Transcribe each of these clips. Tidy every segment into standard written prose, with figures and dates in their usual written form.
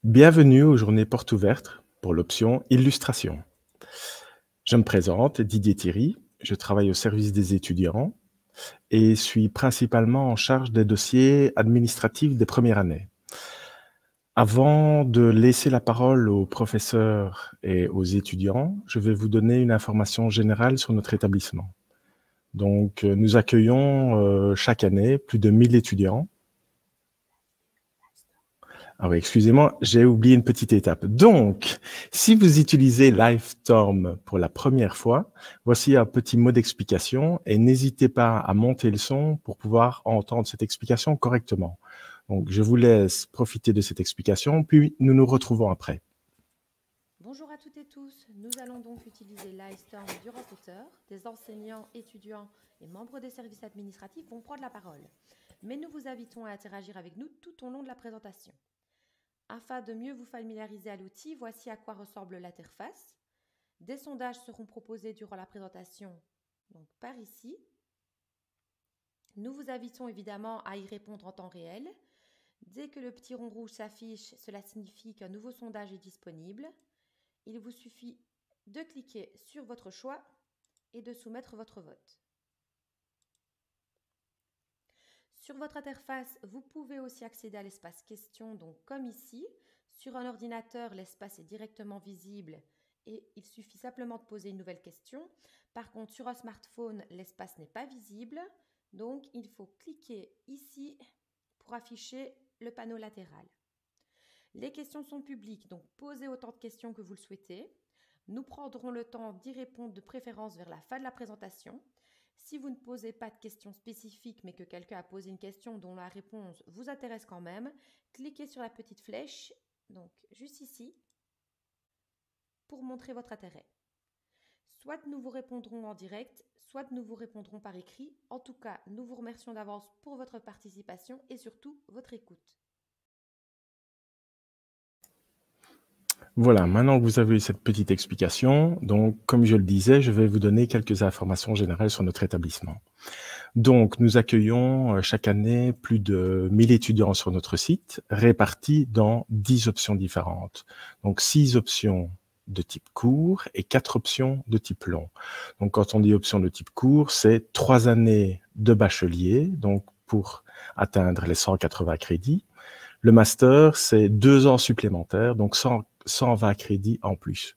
Bienvenue aux journées portes ouvertes pour l'option illustration. Je me présente, Didier Thierry, je travaille au service des étudiants et suis principalement en charge des dossiers administratifs des premières années. Avant de laisser la parole aux professeurs et aux étudiants, je vais vous donner une information générale sur notre établissement. Donc, nous accueillons chaque année plus de 1000 étudiants. Ah oui, excusez-moi, j'ai oublié une petite étape. Donc, si vous utilisez Livestorm pour la première fois, voici un petit mot d'explication et n'hésitez pas à monter le son pour pouvoir entendre cette explication correctement. Donc, je vous laisse profiter de cette explication, puis nous nous retrouvons après. Bonjour à toutes et tous, nous allons donc utiliser Livestorm durant cette heure. Des enseignants, étudiants et membres des services administratifs vont prendre la parole. Mais nous vous invitons à interagir avec nous tout au long de la présentation. Afin de mieux vous familiariser à l'outil, voici à quoi ressemble l'interface. Des sondages seront proposés durant la présentation, donc par ici. Nous vous invitons évidemment à y répondre en temps réel. Dès que le petit rond rouge s'affiche, cela signifie qu'un nouveau sondage est disponible. Il vous suffit de cliquer sur votre choix et de soumettre votre vote. Sur votre interface, vous pouvez aussi accéder à l'espace questions, donc comme ici. Sur un ordinateur, l'espace est directement visible et il suffit simplement de poser une nouvelle question. Par contre, sur un smartphone, l'espace n'est pas visible, donc il faut cliquer ici pour afficher le panneau latéral. Les questions sont publiques, donc posez autant de questions que vous le souhaitez. Nous prendrons le temps d'y répondre de préférence vers la fin de la présentation. Si vous ne posez pas de questions spécifiques, mais que quelqu'un a posé une question dont la réponse vous intéresse quand même, cliquez sur la petite flèche, donc juste ici, pour montrer votre intérêt. Soit nous vous répondrons en direct, soit nous vous répondrons par écrit. En tout cas, nous vous remercions d'avance pour votre participation et surtout votre écoute. Voilà, maintenant que vous avez eu cette petite explication, donc comme je le disais, je vais vous donner quelques informations générales sur notre établissement. Donc, nous accueillons chaque année plus de 1000 étudiants sur notre site, répartis dans 10 options différentes. Donc, 6 options de type court et 4 options de type long. Donc, quand on dit option de type court, c'est 3 années de bachelier, donc pour atteindre les 180 crédits. Le master, c'est 2 ans supplémentaires, donc 120 crédits en plus.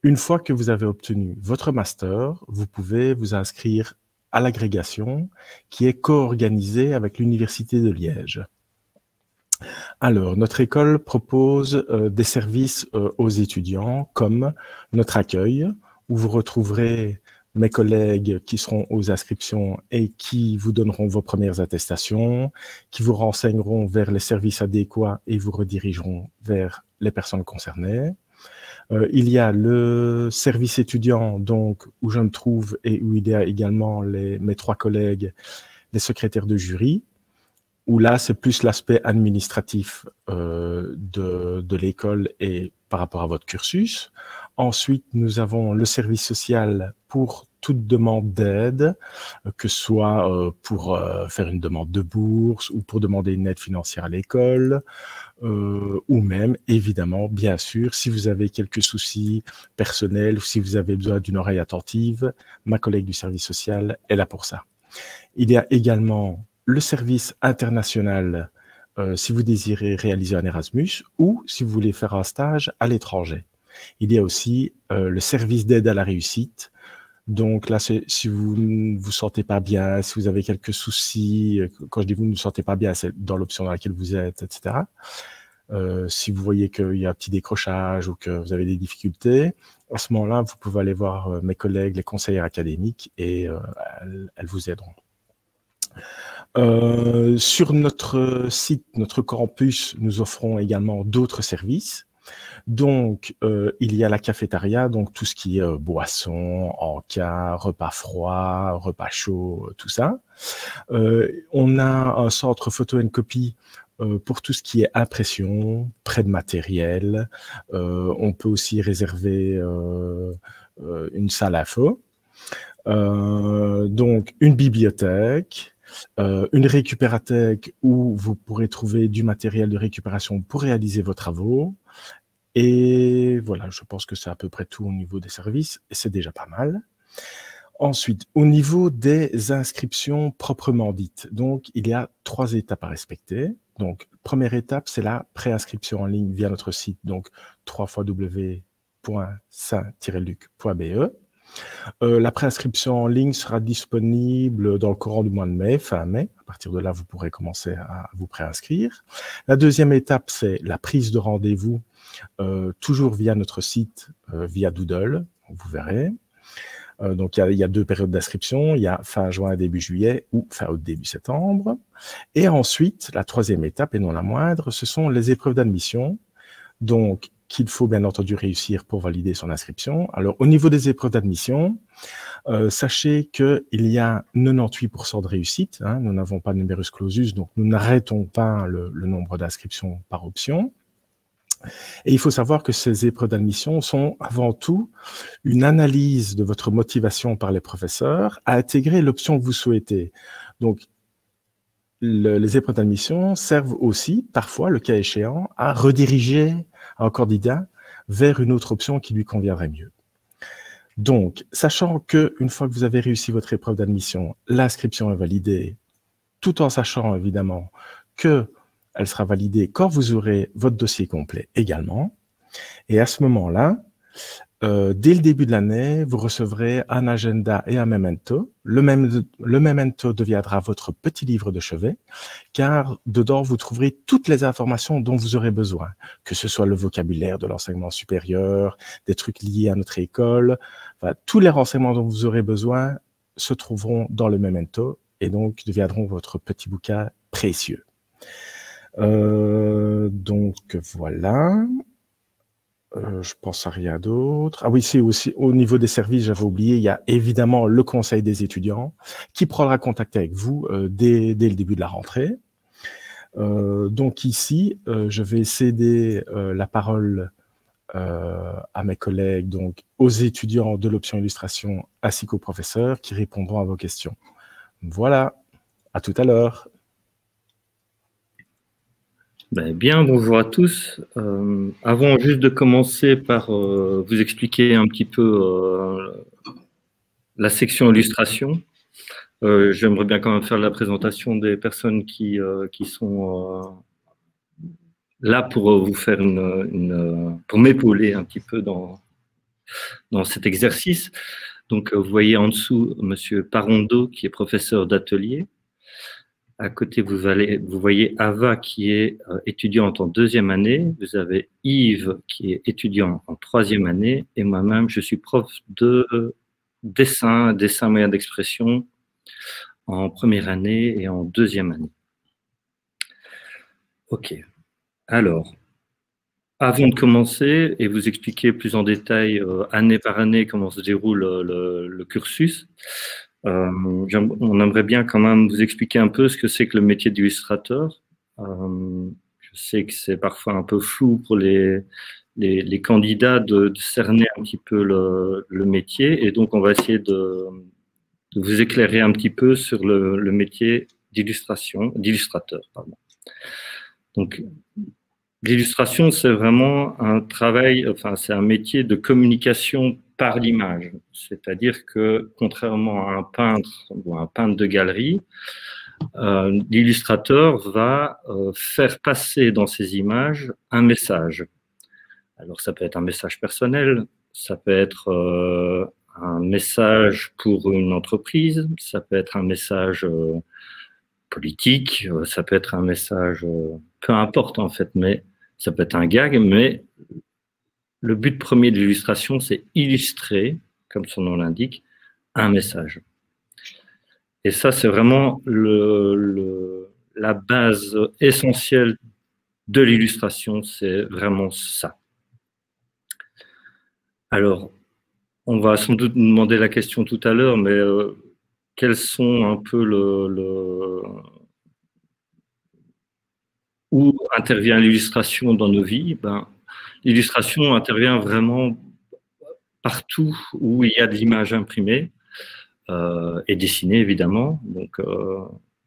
Une fois que vous avez obtenu votre master, vous pouvez vous inscrire à l'agrégation qui est co-organisée avec l'Université de Liège. Alors, notre école propose des services aux étudiants comme notre accueil, où vous retrouverez mes collègues qui seront aux inscriptions et qui vous donneront vos premières attestations, qui vous renseigneront vers les services adéquats et vous redirigeront vers les personnes concernées. Il y a le service étudiant, donc, où je me trouve et où il y a également mes 3 collègues, les secrétaires de jury, où là, c'est plus l'aspect administratif de l'école et par rapport à votre cursus. Ensuite, nous avons le service social pour toute demande d'aide, que ce soit pour faire une demande de bourse ou pour demander une aide financière à l'école, ou même, évidemment, bien sûr, si vous avez quelques soucis personnels ou si vous avez besoin d'une oreille attentive, ma collègue du service social est là pour ça. Il y a également le service international si vous désirez réaliser un Erasmus ou si vous voulez faire un stage à l'étranger. Il y a aussi le service d'aide à la réussite. Donc là, si vous ne vous sentez pas bien, si vous avez quelques soucis, quand je dis vous ne vous sentez pas bien, c'est dans l'option dans laquelle vous êtes, etc. Si vous voyez qu'il y a un petit décrochage ou que vous avez des difficultés, à ce moment-là, vous pouvez aller voir mes collègues, les conseillères académiques, et elles vous aideront. Sur notre site, notre campus, nous offrons également d'autres services. Donc, il y a la cafétéria, donc tout ce qui est boissons, encas, repas froids, repas chauds, tout ça. On a un centre photo and copy pour tout ce qui est impression, prêt de matériel. On peut aussi réserver une salle info. Donc, une bibliothèque, une récupérathèque où vous pourrez trouver du matériel de récupération pour réaliser vos travaux. Et voilà, je pense que c'est à peu près tout au niveau des services, et c'est déjà pas mal. Ensuite, au niveau des inscriptions proprement dites, donc il y a 3 étapes à respecter. Donc, première étape, c'est la préinscription en ligne via notre site, donc www.saint-luc.be. La préinscription en ligne sera disponible dans le courant du mois de mai, fin mai. À partir de là, vous pourrez commencer à vous préinscrire. La deuxième étape, c'est la prise de rendez-vous, toujours via notre site, via Doodle, vous verrez. Donc, il y a 2 périodes d'inscription. Il y a fin juin, début juillet ou fin août, début septembre. Et ensuite, la troisième étape, et non la moindre, ce sont les épreuves d'admission. Donc, qu'il faut bien entendu réussir pour valider son inscription. Alors, au niveau des épreuves d'admission, sachez qu'il y a 98% de réussite. Hein, nous n'avons pas de numerus clausus, donc nous n'arrêtons pas le nombre d'inscriptions par option. Et il faut savoir que ces épreuves d'admission sont avant tout une analyse de votre motivation par les professeurs à intégrer l'option que vous souhaitez. Donc, les épreuves d'admission servent aussi, parfois, le cas échéant, à rediriger un candidat vers une autre option qui lui conviendrait mieux. Donc, sachant qu'une fois que vous avez réussi votre épreuve d'admission, l'inscription est validée, tout en sachant évidemment qu'elle sera validée quand vous aurez votre dossier complet également. Et à ce moment-là, dès le début de l'année, vous recevrez un agenda et un memento. Le memento deviendra votre petit livre de chevet, car dedans, vous trouverez toutes les informations dont vous aurez besoin, que ce soit le vocabulaire de l'enseignement supérieur, des trucs liés à notre école. Enfin, tous les renseignements dont vous aurez besoin se trouveront dans le memento et donc deviendront votre petit bouquin précieux. Donc voilà. Je pense à rien d'autre. Ah oui, c'est aussi au niveau des services, j'avais oublié, il y a évidemment le conseil des étudiants qui prendra contact avec vous dès le début de la rentrée. Donc ici, je vais céder la parole à mes collègues, donc aux étudiants de l'option illustration ainsi qu'aux professeurs qui répondront à vos questions. Voilà, à tout à l'heure. Bien, bonjour à tous. Avant juste de commencer par vous expliquer un petit peu la section illustration, j'aimerais bien quand même faire la présentation des personnes qui sont là pour vous faire pour m'épauler un petit peu dans cet exercice. Donc, vous voyez en dessous Monsieur Parondo, qui est professeur d'atelier. À côté, vous voyez Ava qui est étudiante en 2e année. Vous avez Yves qui est étudiant en 3e année. Et moi-même, je suis prof de dessin moyen d'expression en 1re année et en 2e année. OK. Alors, avant de commencer et vous expliquer plus en détail, année par année, comment se déroule le cursus, on aimerait bien quand même vous expliquer un peu ce que c'est que le métier d'illustrateur. Je sais que c'est parfois un peu flou pour les candidats de cerner un petit peu le métier, et donc on va essayer de vous éclairer un petit peu sur le métier d'illustrateur. Donc, l'illustration, c'est vraiment un travail, enfin, c'est un métier de communication par l'image. C'est-à-dire que, contrairement à un peintre ou un peintre de galerie, l'illustrateur va faire passer dans ses images un message. Alors, ça peut être un message personnel, ça peut être un message pour une entreprise, ça peut être un message politique, ça peut être un message, peu importe en fait, mais ça peut être un gag, mais le but premier de l'illustration, c'est illustrer, comme son nom l'indique, un message. Et ça, c'est vraiment la base essentielle de l'illustration, c'est vraiment ça. Alors, on va sans doute nous demander la question tout à l'heure, mais quels sont un peu où intervient l'illustration dans nos vies? L'illustration intervient vraiment partout où il y a de l'image imprimée et dessinée, évidemment. Donc,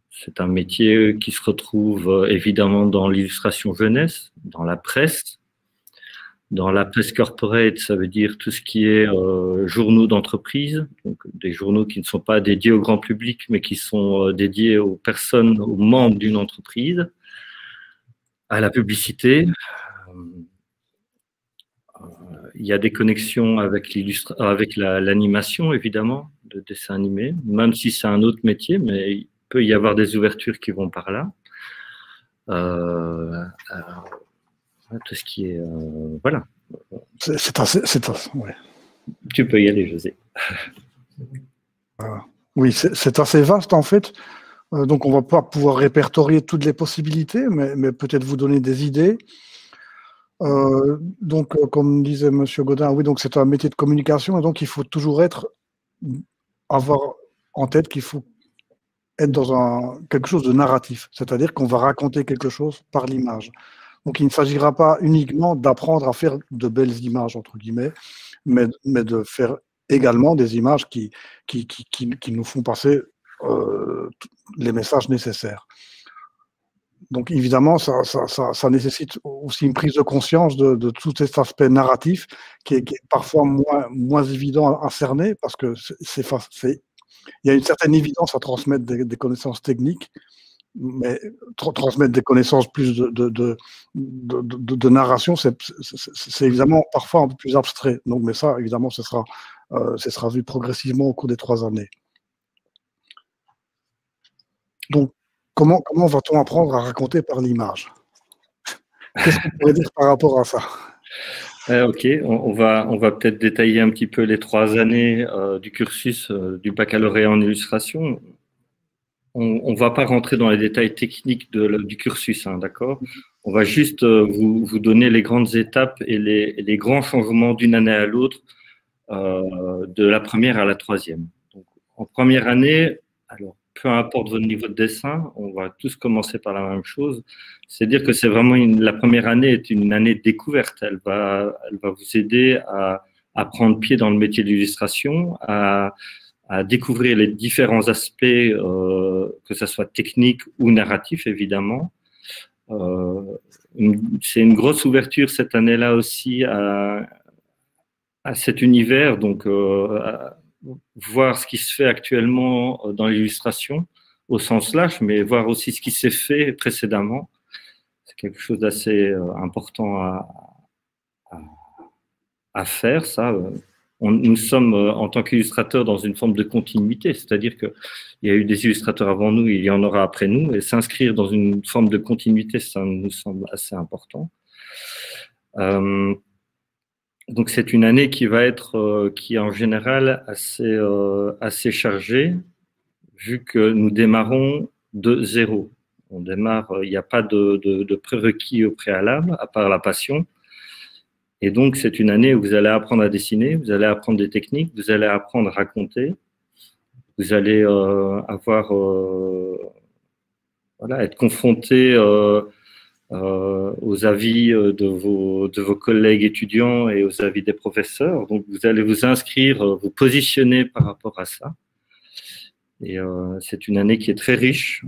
C'est un métier qui se retrouve évidemment dans l'illustration jeunesse, dans la presse. Dans la presse corporate, ça veut dire tout ce qui est journaux d'entreprise, donc des journaux qui ne sont pas dédiés au grand public, mais qui sont dédiés aux personnes, aux membres d'une entreprise, à la publicité. Il y a des connexions avec l'animation, évidemment, de dessin animé, même si c'est un autre métier, mais il peut y avoir des ouvertures qui vont par là. Tout ce qui est... voilà. C'est assez... Ouais. Tu peux y aller, José. Oui, c'est assez vaste, en fait. Donc, on ne va pas pouvoir répertorier toutes les possibilités, mais peut-être vous donner des idées. Donc, comme disait M. Godin, oui, donc c'est un métier de communication, et donc il faut toujours avoir en tête qu'il faut être dans quelque chose de narratif, c'est-à-dire qu'on va raconter quelque chose par l'image. Donc, il ne s'agira pas uniquement d'apprendre à faire de belles images, entre guillemets, mais de faire également des images qui nous font passer les messages nécessaires. Donc, évidemment, ça nécessite aussi une prise de conscience de tout cet aspect narratif qui est parfois moins évident à cerner, parce que il y a une certaine évidence à transmettre des connaissances techniques, mais transmettre des connaissances plus de narration, c'est évidemment parfois un peu plus abstrait. Donc, mais ça, évidemment, ce sera vu progressivement au cours des 3 années. Donc, comment va-t-on apprendre à raconter par l'image? Qu'est-ce qu'on pourrait dire par rapport à ça? Ok, on va peut-être détailler un petit peu les 3 années du cursus du baccalauréat en illustration. On ne va pas rentrer dans les détails techniques du cursus, hein, d'accord? On va juste vous donner les grandes étapes et les grands changements d'une année à l'autre, de la première à la 3e. Donc, en première année, alors, peu importe votre niveau de dessin, on va tous commencer par la même chose. C'est-à-dire que c'est vraiment la première année est une année de découverte. Elle va vous aider à prendre pied dans le métier de l'illustration, à découvrir les différents aspects, que ce soit technique ou narratif, évidemment. C'est une grosse ouverture cette année-là aussi à cet univers, donc voir ce qui se fait actuellement dans l'illustration au sens large, mais voir aussi ce qui s'est fait précédemment. C'est quelque chose d'assez important à faire, ça. Nous sommes, en tant qu'illustrateurs, dans une forme de continuité, c'est-à-dire qu'il y a eu des illustrateurs avant nous, il y en aura après nous, et s'inscrire dans une forme de continuité, ça nous semble assez important. Donc, c'est une année qui va être, qui est en général assez chargée, vu que nous démarrons de zéro. On démarre, il n'y a pas de prérequis au préalable, à part la passion. Et donc, c'est une année où vous allez apprendre à dessiner, vous allez apprendre des techniques, vous allez apprendre à raconter, vous allez être confronté aux avis de vos collègues étudiants et aux avis des professeurs. Donc, vous allez vous inscrire, vous positionner par rapport à ça. Et c'est une année qui est très riche,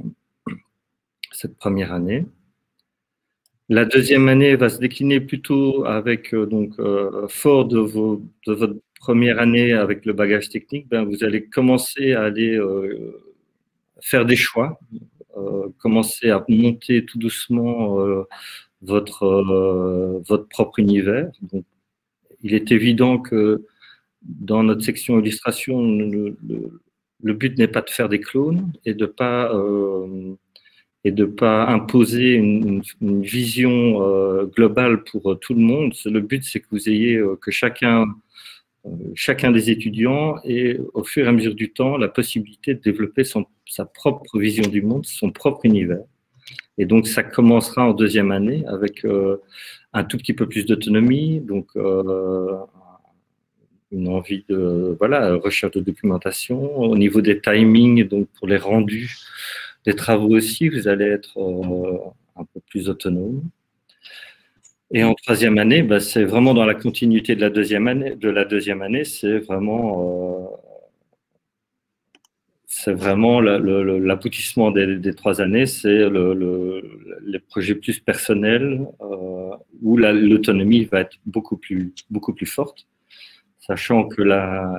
cette première année. La 2e année va se décliner plutôt avec, fort de votre première année avec le bagage technique, vous allez commencer à aller faire des choix, commencer à monter tout doucement votre propre univers. Donc, il est évident que dans notre section illustration, le but n'est pas de faire des clones et de pas imposer une vision globale pour tout le monde. Le but, c'est que vous ayez, que chacun des étudiants ait, au fur et à mesure du temps, la possibilité de développer sa propre vision du monde, son propre univers. Et donc, ça commencera en 2e année avec un tout petit peu plus d'autonomie, donc une envie de recherche de documentation. Au niveau des timings, donc pour les rendus des travaux aussi, vous allez être un peu plus autonome. Et en 3e année, c'est vraiment dans la continuité de la 2e année. C'est vraiment c'est vraiment l'aboutissement des 3 années, c'est les projets plus personnels où l'autonomie va être beaucoup plus forte, sachant que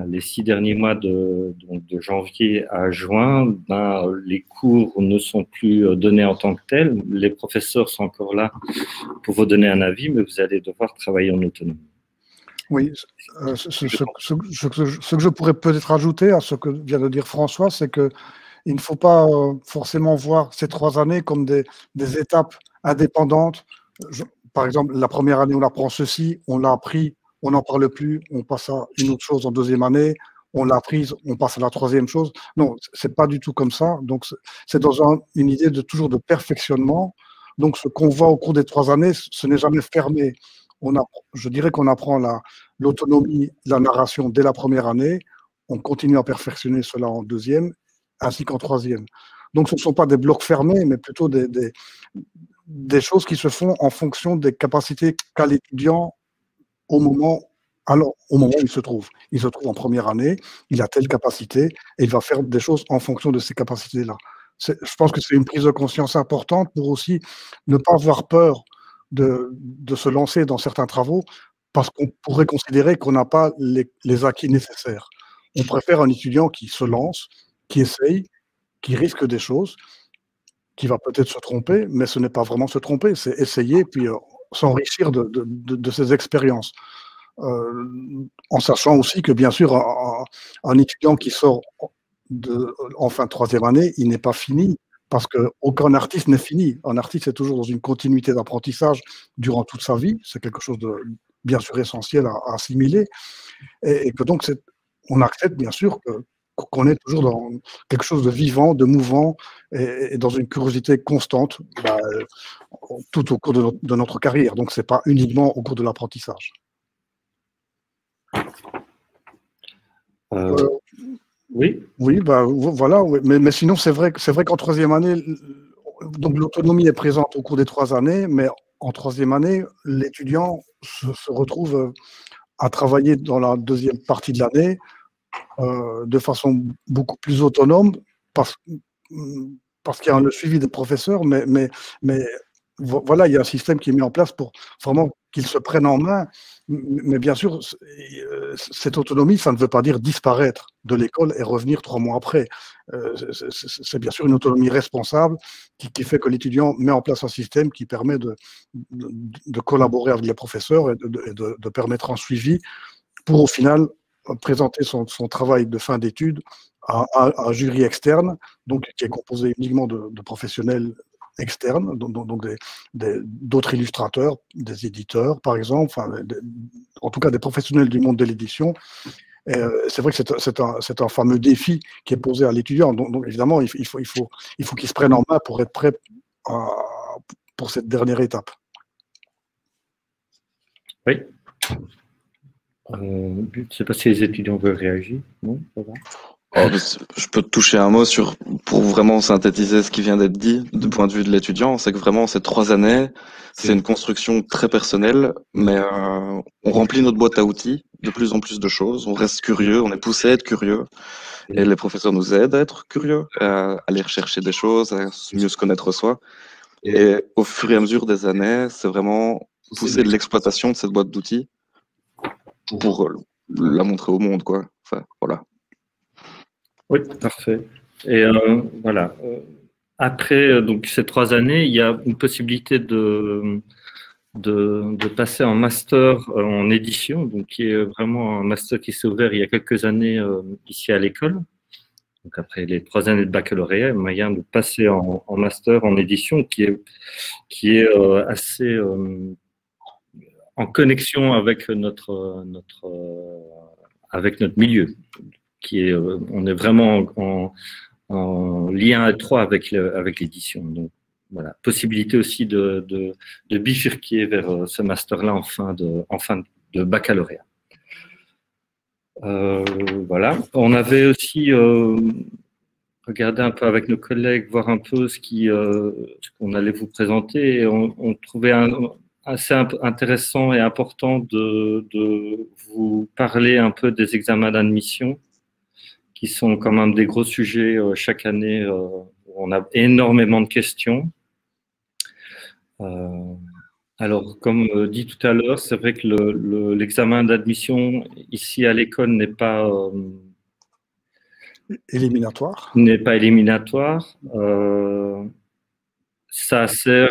les 6 derniers mois de janvier à juin, les cours ne sont plus donnés en tant que tels. Les professeurs sont encore là pour vous donner un avis, mais vous allez devoir travailler en autonomie. Oui, ce que je pourrais peut-être ajouter à ce que vient de dire François, c'est qu'il ne faut pas forcément voir ces 3 années comme des étapes indépendantes. Par exemple, la première année, on apprend ceci, on l'a appris, on n'en parle plus, on passe à une autre chose en 2e année, on l'a apprise, on passe à la 3e chose. Non, c'est pas du tout comme ça. Donc, c'est dans une idée toujours de perfectionnement. Donc, ce qu'on voit au cours des 3 années, ce n'est jamais fermé. Je dirais qu'on apprend l'autonomie, la narration dès la première année. On continue à perfectionner cela en 2e, ainsi qu'en 3e. Donc, ce ne sont pas des blocs fermés, mais plutôt des choses qui se font en fonction des capacités qu'a l'étudiant au moment où il se trouve. Il se trouve en première année, il a telle capacité, et il va faire des choses en fonction de ces capacités-là. Je pense que c'est une prise de conscience importante pour aussi ne pas avoir peur de se lancer dans certains travaux, parce qu'on pourrait considérer qu'on n'a pas les acquis nécessaires. On préfère un étudiant qui se lance, qui essaye, qui risque des choses, qui va peut-être se tromper, mais ce n'est pas vraiment se tromper, c'est essayer, puis s'enrichir de ces expériences. En sachant aussi que, bien sûr, un étudiant qui sort en fin de 3e année, il n'est pas fini, parce qu'aucun artiste n'est fini. Un artiste est toujours dans une continuité d'apprentissage durant toute sa vie. C'est quelque chose de, bien sûr, essentiel à assimiler. Et que donc, on accepte, bien sûr, qu'on est toujours dans quelque chose de vivant, de mouvant, et dans une curiosité constante tout au cours de notre carrière. Donc, ce n'est pas uniquement au cours de l'apprentissage. Oui. Oui, voilà. Oui. Mais sinon, c'est vrai qu'en 3e année, donc l'autonomie est présente au cours des 3 années, mais en 3e année, l'étudiant se retrouve à travailler dans la 2e partie de l'année de façon beaucoup plus autonome, parce qu'il y a le suivi des professeurs, mais voilà, il y a un système qui est mis en place pour vraiment qu'ils se prennent en main. Mais bien sûr, cette autonomie, ça ne veut pas dire disparaître de l'école et revenir 3 mois après. C'est bien sûr une autonomie responsable qui fait que l'étudiant met en place un système qui permet de collaborer avec les professeurs et de permettre un suivi pour, au final, présenter son travail de fin d'études à un jury externe, donc qui est composé uniquement de professionnels externes, donc d'autres illustrateurs, des éditeurs, par exemple, en tout cas des professionnels du monde de l'édition. C'est vrai que c'est un fameux défi qui est posé à l'étudiant. Donc évidemment, il faut qu'il se prenne en main pour être prêt pour cette dernière étape. Oui. Je ne sais pas si les étudiants veulent réagir. Non, ça va. Je peux toucher un mot pour vraiment synthétiser ce qui vient d'être dit du point de vue de l'étudiant. C'est que vraiment, ces 3 années, c'est une construction très personnelle, mais on remplit notre boîte à outils de plus en plus de choses. On reste curieux, on est poussé à être curieux. Et les professeurs nous aident à être curieux, à aller rechercher des choses, à mieux se connaître soi. Et au fur et à mesure des années, c'est vraiment pousser de l'exploitation de cette boîte d'outils pour la montrer au monde, quoi. Enfin, voilà. Oui, parfait. Et voilà. Après donc ces 3 années, il y a une possibilité de passer en master en édition, donc qui est vraiment un master qui s'est ouvert il y a quelques années ici à l'école. Donc après les 3 années de baccalauréat, il y a moyen de passer en master en édition qui est assez en connexion avec notre milieu. On est vraiment en lien étroit avec l'édition. Donc, voilà, possibilité aussi de bifurquer vers ce master-là en fin de baccalauréat. Voilà. On avait aussi regardé un peu avec nos collègues, voir un peu ce qu'on allait vous présenter, et on trouvait assez intéressant et important de vous parler un peu des examens d'admission qui sont quand même des gros sujets chaque année. Où on a énormément de questions. Alors, comme dit tout à l'heure, c'est vrai que l'examen d'admission ici à l'école n'est pas éliminatoire. Ça sert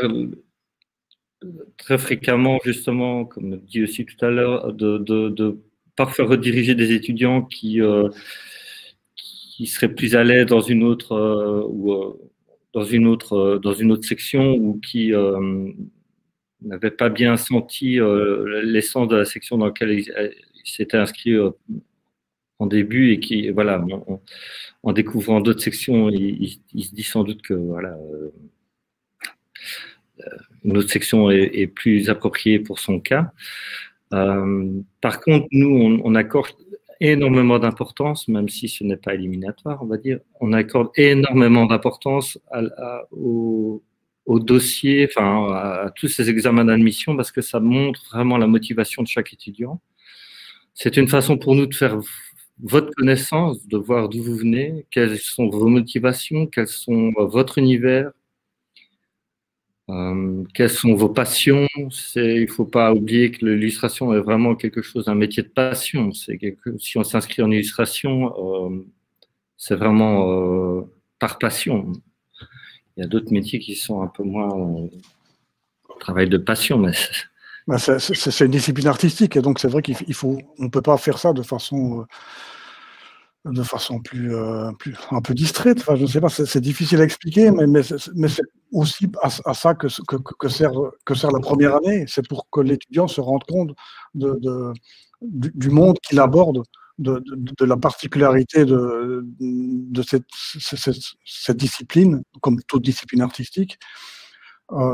très fréquemment, justement, comme dit aussi tout à l'heure, de parfois rediriger des étudiants qui seraient plus à l'aise dans une autre dans une autre section, ou qui n'avaient pas bien senti l'essence de la section dans laquelle ils s'étaient inscrits en début, et qui, voilà, en découvrant d'autres sections, il se dit sans doute que voilà, une autre section est plus appropriée pour son cas. Par contre, nous, on accorde énormément d'importance, même si ce n'est pas éliminatoire, on va dire, on accorde énormément d'importance au dossier, enfin à tous ces examens d'admission, parce que ça montre vraiment la motivation de chaque étudiant. C'est une façon pour nous de faire votre connaissance, de voir d'où vous venez, quelles sont vos motivations, quels sont votre univers, quelles sont vos passions. Il ne faut pas oublier que l'illustration est vraiment quelque chose, un métier de passion. Si on s'inscrit en illustration, c'est vraiment par passion. Il y a d'autres métiers qui sont un peu moins travail de passion, mais c'est une discipline artistique, et donc c'est vrai on ne peut pas faire ça de façon plus un peu distraite. Enfin, je ne sais pas, c'est difficile à expliquer, mais c'est aussi à ça que sert la première année. C'est pour que l'étudiant se rende compte du monde qu'il aborde, de la particularité de cette discipline, comme toute discipline artistique.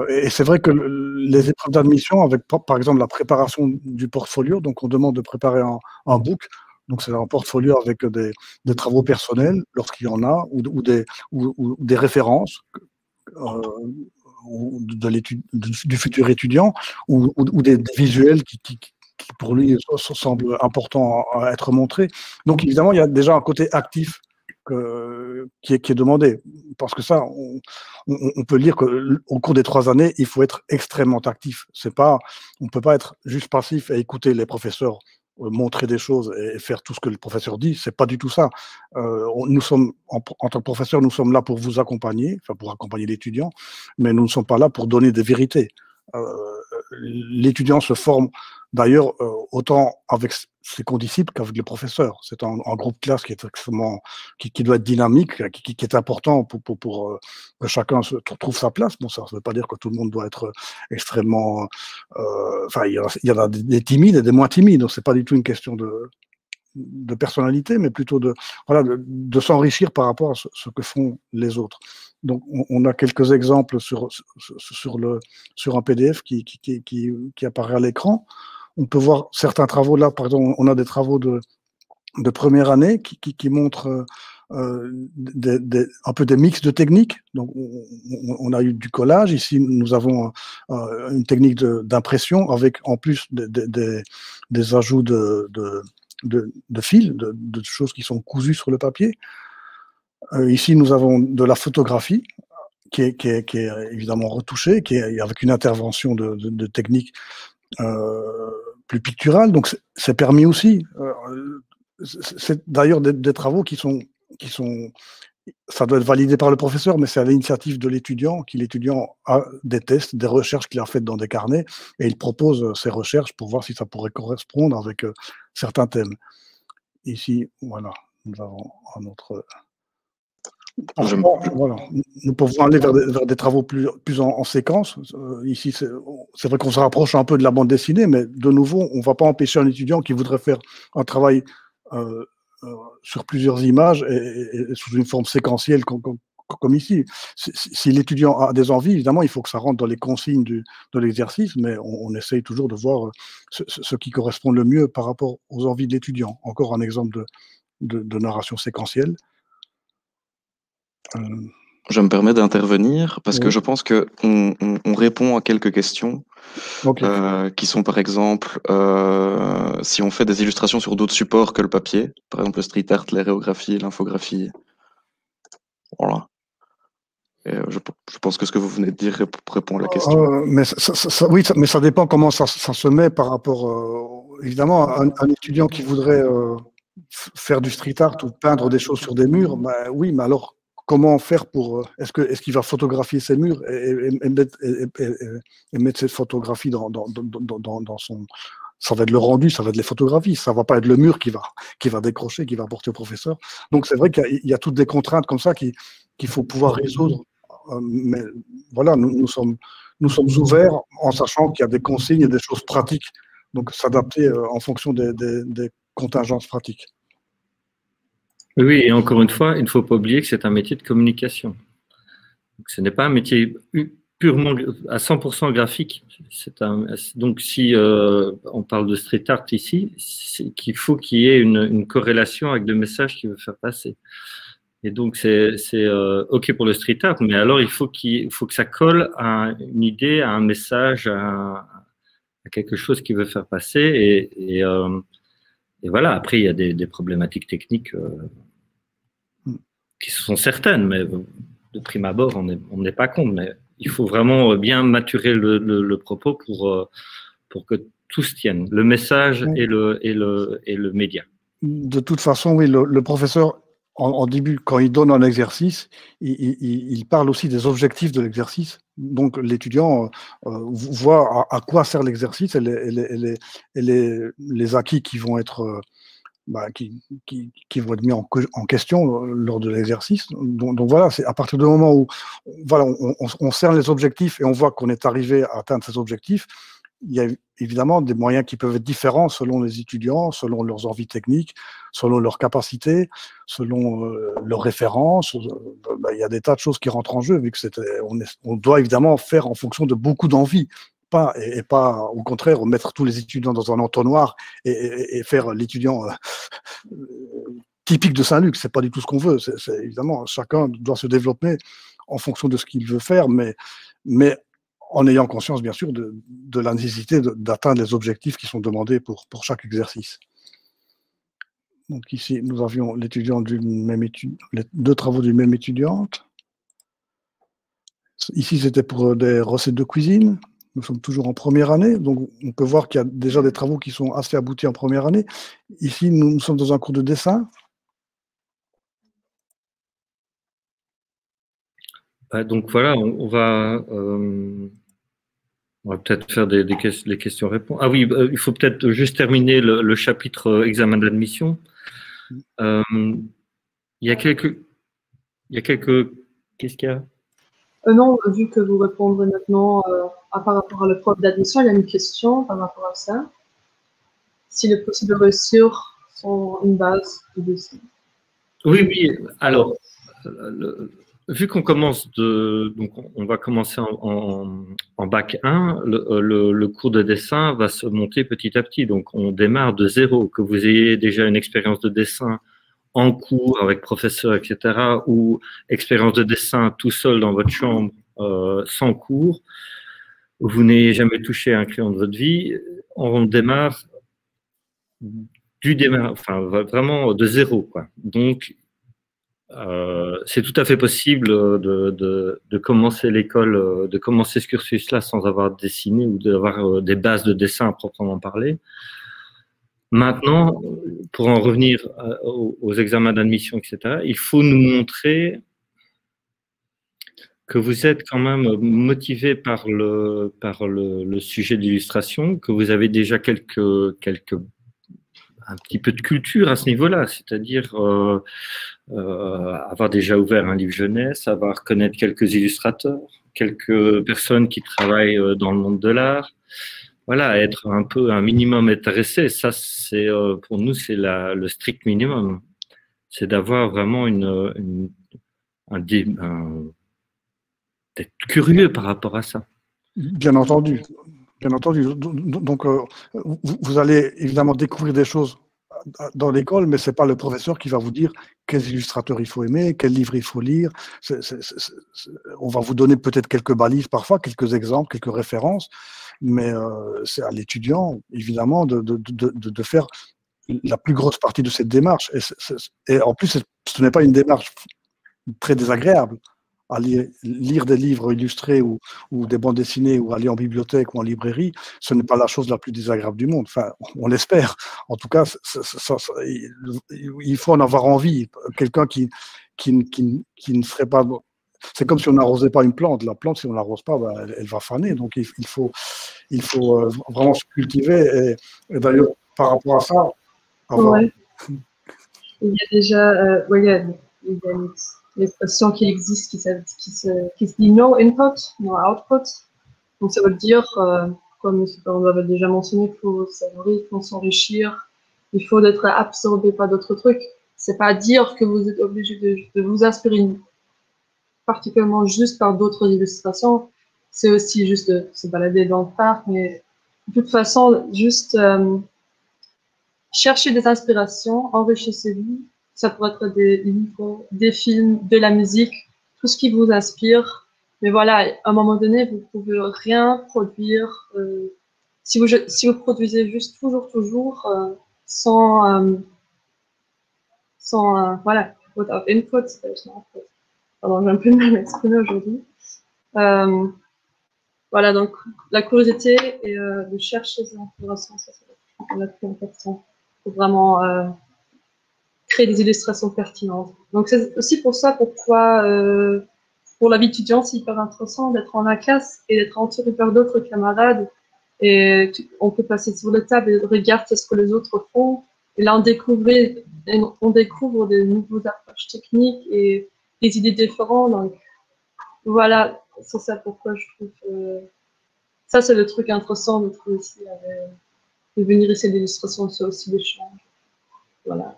Et c'est vrai que les épreuves d'admission, avec par exemple la préparation du portfolio, donc on demande de préparer un book, donc c'est un portfolio avec des travaux personnels, lorsqu'il y en a, ou des références du futur étudiant, ou des visuels qui pour lui semblent importants à être montrés. Donc évidemment, il y a déjà un côté actif qui est demandé. Parce que ça, on peut lire qu'au cours des 3 années, il faut être extrêmement actif. On ne peut pas être juste passif et écouter les professeurs montrer des choses et faire tout ce que le professeur dit. C'est pas du tout ça. Nous sommes, en tant que professeur, nous sommes là pour vous accompagner, enfin pour accompagner l'étudiant, mais nous ne sommes pas là pour donner des vérités. L'étudiant se forme d'ailleurs autant avec ses condisciples qu'avec les professeurs. C'est un groupe classe qui est extrêmement, qui doit être dynamique, qui est important pour que chacun trouve sa place. Bon, ça ne veut pas dire que tout le monde doit être extrêmement. Enfin, il y en a des timides et des moins timides. Donc, c'est pas du tout une question de personnalité, mais plutôt de s'enrichir par rapport à ce que font les autres. Donc, on a quelques exemples sur un PDF qui apparaît à l'écran. On peut voir certains travaux là, par exemple, on a des travaux de première année qui montrent un peu des mix de techniques. Donc, on a eu du collage. Ici, nous avons une technique d'impression avec en plus des ajouts de fils, de choses qui sont cousues sur le papier. Ici, nous avons de la photographie qui est évidemment retouchée, qui est avec une intervention de techniques plus picturales. Donc, c'est permis aussi. C'est d'ailleurs des travaux qui sont, ça doit être validé par le professeur, mais c'est à l'initiative de l'étudiant, l'étudiant a des tests, des recherches qu'il a faites dans des carnets, et il propose ces recherches pour voir si ça pourrait correspondre avec certains thèmes. Ici, voilà, nous avons un autre. Voilà. Nous pouvons aller vers des travaux plus en séquence. Ici, c'est vrai qu'on se rapproche un peu de la bande dessinée, mais de nouveau, on ne va pas empêcher un étudiant qui voudrait faire un travail sur plusieurs images et sous une forme séquentielle comme ici. Si l'étudiant a des envies, évidemment, il faut que ça rentre dans les consignes de l'exercice, mais on essaye toujours de voir ce qui correspond le mieux par rapport aux envies de l'étudiant. Encore un exemple de narration séquentielle. Je me permets d'intervenir parce que Oui. je pense que on répond à quelques questions Ok. qui sont par exemple si on fait des illustrations sur d'autres supports que le papier, par exemple le street art, l'aérographie, l'infographie, voilà. Et je pense que ce que vous venez de dire répond à la question. Mais oui, mais ça dépend comment ça se met par rapport, évidemment, un étudiant qui voudrait faire du street art ou peindre des choses sur des murs, ben oui, mais alors comment faire pour, est-ce qu'il va photographier ces murs et mettre cette photographie dans son, ça va être le rendu, ça va être les photographies, ça va pas être le mur qui va décrocher, qui va apporter au professeur. Donc c'est vrai qu'il y a toutes des contraintes comme ça qu'il faut pouvoir résoudre. Mais voilà, nous sommes ouverts en sachant qu'il y a des consignes et des choses pratiques, donc s'adapter en fonction des contingences pratiques. Oui, et encore une fois, il ne faut pas oublier que c'est un métier de communication. Donc, ce n'est pas un métier purement à 100% graphique. Donc, si on parle de street art ici, c'est qu'il faut qu'il y ait une corrélation avec le message qu'il veut faire passer. Et donc, c'est OK pour le street art, mais alors il faut que ça colle à une idée, à un message, à quelque chose qu'il veut faire passer. Et voilà, après, il y a des problématiques techniques qui sont certaines, mais de prime abord, on n'est pas compte. Mais il faut vraiment bien maturer le propos pour que tout se tienne, le message et le média. De toute façon, oui, le professeur, en début, quand il donne un exercice, il parle aussi des objectifs de l'exercice. Donc, l'étudiant voit à quoi sert l'exercice et les acquis qui vont être qui vont être mis en question lors de l'exercice. Donc voilà, c'est à partir du moment où voilà, on cerne les objectifs et on voit qu'on est arrivé à atteindre ces objectifs, il y a évidemment des moyens qui peuvent être différents selon les étudiants, selon leurs envies techniques, selon leurs capacités, selon leurs références. Il y a des tas de choses qui rentrent en jeu, vu que on doit évidemment faire en fonction de beaucoup d'envies. Et pas au contraire mettre tous les étudiants dans un entonnoir et faire l'étudiant typique de Saint-Luc. C'est pas du tout ce qu'on veut. C'est évidemment, chacun doit se développer en fonction de ce qu'il veut faire, mais en ayant conscience bien sûr de la nécessité d'atteindre les objectifs qui sont demandés pour chaque exercice. Donc ici nous avions l'étudiant d'une même étude, les deux travaux d'une même étudiante. Ici c'était pour des recettes de cuisine. Nous sommes toujours en première année, donc on peut voir qu'il y a déjà des travaux qui sont assez aboutis en première année. Ici, nous sommes dans un cours de dessin. Donc voilà, on va peut-être faire les questions-réponses. Ah oui, il faut peut-être juste terminer le chapitre examen d'admission. Il y a quelques... Qu'est-ce qu'il y a? Non, vu que vous répondrez maintenant par rapport à l'épreuve d'admission, il y a une question par rapport à ça. Si les possibles de réussir sont une base de dessin. Oui. Alors, vu qu'on commence donc on va commencer en bac 1, le cours de dessin va se monter petit à petit. Donc, on démarre de zéro. Que vous ayez déjà une expérience de dessin en cours avec professeur, etc., ou expérience de dessin tout seul dans votre chambre sans cours, vous n'ayez jamais touché un crayon de votre vie, on démarre vraiment de zéro, quoi. Donc, c'est tout à fait possible de commencer l'école, de commencer ce cursus-là sans avoir dessiné ou d'avoir des bases de dessin à proprement parler. Maintenant, pour en revenir aux examens d'admission, etc., il faut nous montrer que vous êtes quand même motivé par le sujet d'illustration, que vous avez déjà un petit peu de culture à ce niveau-là, c'est-à-dire avoir déjà ouvert un livre jeunesse, avoir connaître quelques illustrateurs, quelques personnes qui travaillent dans le monde de l'art. Voilà, être un minimum intéressé, ça c'est pour nous c'est le strict minimum. C'est d'avoir vraiment d'être curieux par rapport à ça. Bien entendu. Donc vous allez évidemment découvrir des choses dans l'école, mais c'est pas le professeur qui va vous dire quels illustrateurs il faut aimer, quel livre il faut lire. On va vous donner peut-être quelques balises parfois, quelques exemples, quelques références, mais c'est à l'étudiant, évidemment, de faire la plus grosse partie de cette démarche. Et en plus, ce n'est pas une démarche très désagréable. Aller lire des livres illustrés ou des bandes dessinées ou aller en bibliothèque ou en librairie, ce n'est pas la chose la plus désagréable du monde. Enfin, on l'espère. En tout cas, il faut en avoir envie. Quelqu'un qui ne serait pas... C'est comme si on n'arrosait pas une plante. La plante, si on ne l'arrose pas, ben, elle va faner. Donc, il faut vraiment se cultiver. Et d'ailleurs, par rapport à ça... Ouais. Il y a déjà... il y a une expression qui existe qui se dit no input, no output. Donc ça veut dire, comme on l'avait déjà mentionné, il faut s'amuser, il faut s'enrichir, il faut être absorbé par d'autres trucs. C'est pas dire que vous êtes obligé de vous inspirer particulièrement juste par d'autres illustrations. C'est aussi juste de se balader dans le parc, mais de toute façon, juste chercher des inspirations, enrichissez-vous. Ça pourrait être des livres, des films, de la musique, tout ce qui vous inspire. Mais voilà, à un moment donné, vous ne pouvez rien produire. Si vous produisez juste toujours, sans voilà, without input, there's no output. Pardon, j'ai un peu de mal à m'exprimer aujourd'hui. Voilà, donc la curiosité et de chercher ces inspirations, ça c'est la plus importante pour vraiment créer des illustrations pertinentes. Donc c'est aussi pour ça pourquoi pour la vie étudiante c'est hyper intéressant d'être en la classe et d'être entouré par d'autres camarades et on peut passer sur la table et regarder ce que les autres font et là on découvre des nouveaux approches techniques et des idées différentes. Donc voilà, c'est ça pourquoi je trouve ça c'est le truc intéressant de trouver ici de venir essayer l'illustration, c'est aussi l'échange. Voilà.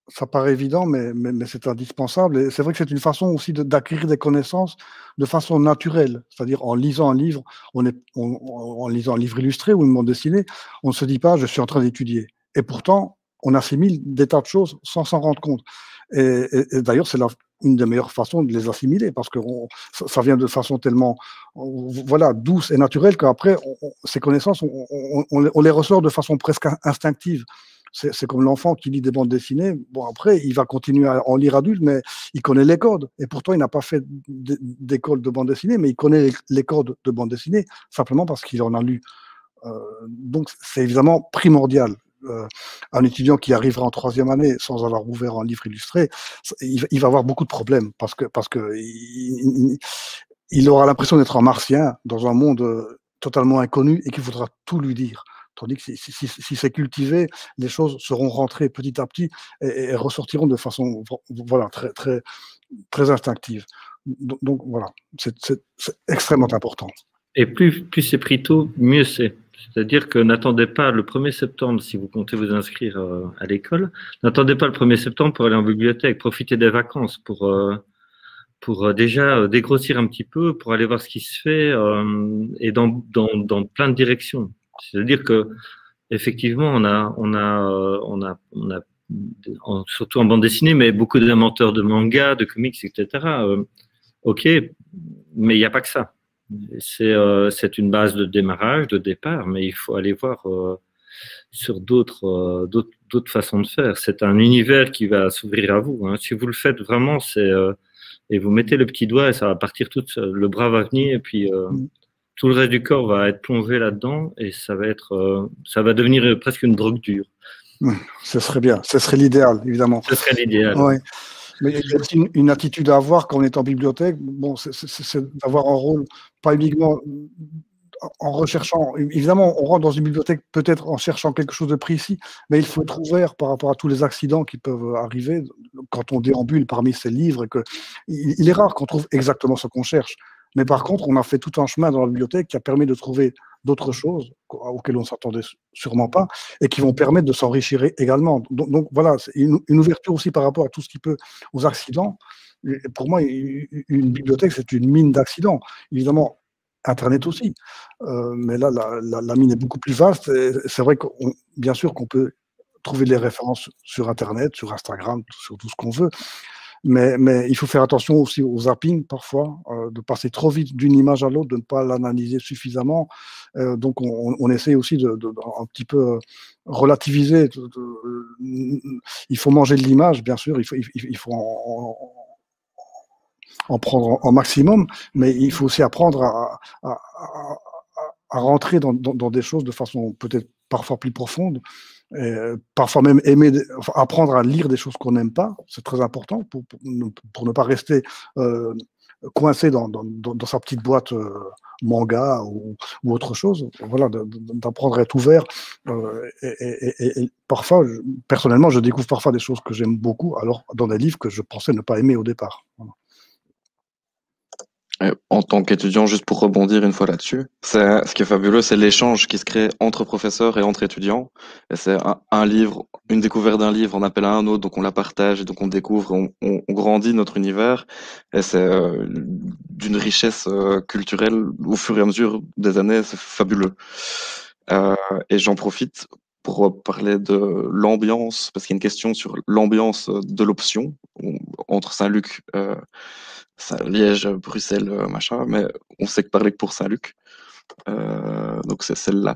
Ça paraît évident, mais c'est indispensable. Et c'est vrai que c'est une façon aussi d'acquérir des connaissances de façon naturelle. C'est-à-dire en lisant un livre, en lisant un livre illustré ou une bande dessinée, on ne se dit pas « je suis en train d'étudier ». Et pourtant, on assimile des tas de choses sans s'en rendre compte. Et d'ailleurs, c'est une des meilleures façons de les assimiler parce que ça vient de façon tellement voilà, douce et naturelle qu'après, ces connaissances, on les ressort de façon presque instinctive. C'est comme l'enfant qui lit des bandes dessinées. Bon, après, il va continuer à en lire adulte, mais il connaît les codes. Et pourtant, il n'a pas fait d'école de bande dessinée, mais il connaît les codes de bande dessinée simplement parce qu'il en a lu. Donc, c'est évidemment primordial. Un étudiant qui arrivera en 3e année sans avoir ouvert un livre illustré, il va avoir beaucoup de problèmes parce que il aura l'impression d'être un martien dans un monde totalement inconnu et qu'il faudra tout lui dire. Tandis que si c'est cultivé, les choses seront rentrées petit à petit et ressortiront de façon voilà, très, très, très instinctive. Donc voilà, c'est extrêmement important. Et plus c'est pris tôt, mieux c'est. C'est-à-dire que n'attendez pas le 1er septembre, si vous comptez vous inscrire à l'école, n'attendez pas le 1er septembre pour aller en bibliothèque, profitez des vacances pour déjà dégrossir un petit peu, pour aller voir ce qui se fait et dans plein de directions. C'est-à-dire que effectivement, on a surtout en bande dessinée, mais beaucoup d'amateurs de manga, de comics, etc. Ok, mais il n'y a pas que ça. C'est une base de démarrage, de départ, mais il faut aller voir sur d'autres façons de faire. C'est un univers qui va s'ouvrir à vous. Hein. Si vous le faites vraiment, et vous mettez le petit doigt et ça va partir tout seul. Le bras va venir et puis tout le reste du corps va être plongé là-dedans et ça va devenir presque une drogue dure. Ce serait bien, ce serait l'idéal, évidemment. Ce serait l'idéal. Ouais. Mais il y a aussi une attitude à avoir quand on est en bibliothèque. Bon, c'est d'avoir un rôle, pas uniquement en recherchant. Évidemment, on rentre dans une bibliothèque peut-être en cherchant quelque chose de précis, mais il faut être ouvert par rapport à tous les accidents qui peuvent arriver quand on déambule parmi ces livres. Et il est rare qu'on trouve exactement ce qu'on cherche. Mais par contre, on a fait tout un chemin dans la bibliothèque qui a permis de trouver d'autres choses auxquelles on ne s'attendait sûrement pas et qui vont permettre de s'enrichir également. Donc voilà, c'est une ouverture aussi par rapport à tout ce qui peut, aux accidents. Et pour moi, une bibliothèque, c'est une mine d'accidents. Évidemment, Internet aussi. Mais là, la mine est beaucoup plus vaste. C'est vrai que, bien sûr, qu'on peut trouver des références sur Internet, sur Instagram, sur tout ce qu'on veut. Mais il faut faire attention aussi au zapping parfois, de passer trop vite d'une image à l'autre, de ne pas l'analyser suffisamment. Donc on essaie aussi de un petit peu relativiser. Il faut manger de l'image, bien sûr, il faut en prendre en maximum, mais il faut aussi apprendre à rentrer dans des choses de façon peut-être parfois plus profonde. Parfois même apprendre à lire des choses qu'on n'aime pas, c'est très important pour ne pas rester coincé dans sa petite boîte manga ou autre chose. Voilà, d'apprendre à être ouvert. Et parfois, personnellement, je découvre parfois des choses que j'aime beaucoup, alors dans des livres que je pensais ne pas aimer au départ. Voilà. En tant qu'étudiant, juste pour rebondir une fois là-dessus, ce qui est fabuleux, c'est l'échange qui se crée entre professeurs et entre étudiants. Et c'est un livre, une découverte d'un livre, on appelle à un autre, donc on la partage, et donc on découvre, on grandit notre univers. Et c'est d'une richesse culturelle au fur et à mesure des années, c'est fabuleux. Et j'en profite pour parler de l'ambiance, parce qu'il y a une question sur l'ambiance de l'option entre Saint-Luc, Liège, Bruxelles, machin, mais on sait que parler que pour Saint-Luc. Donc c'est celle-là.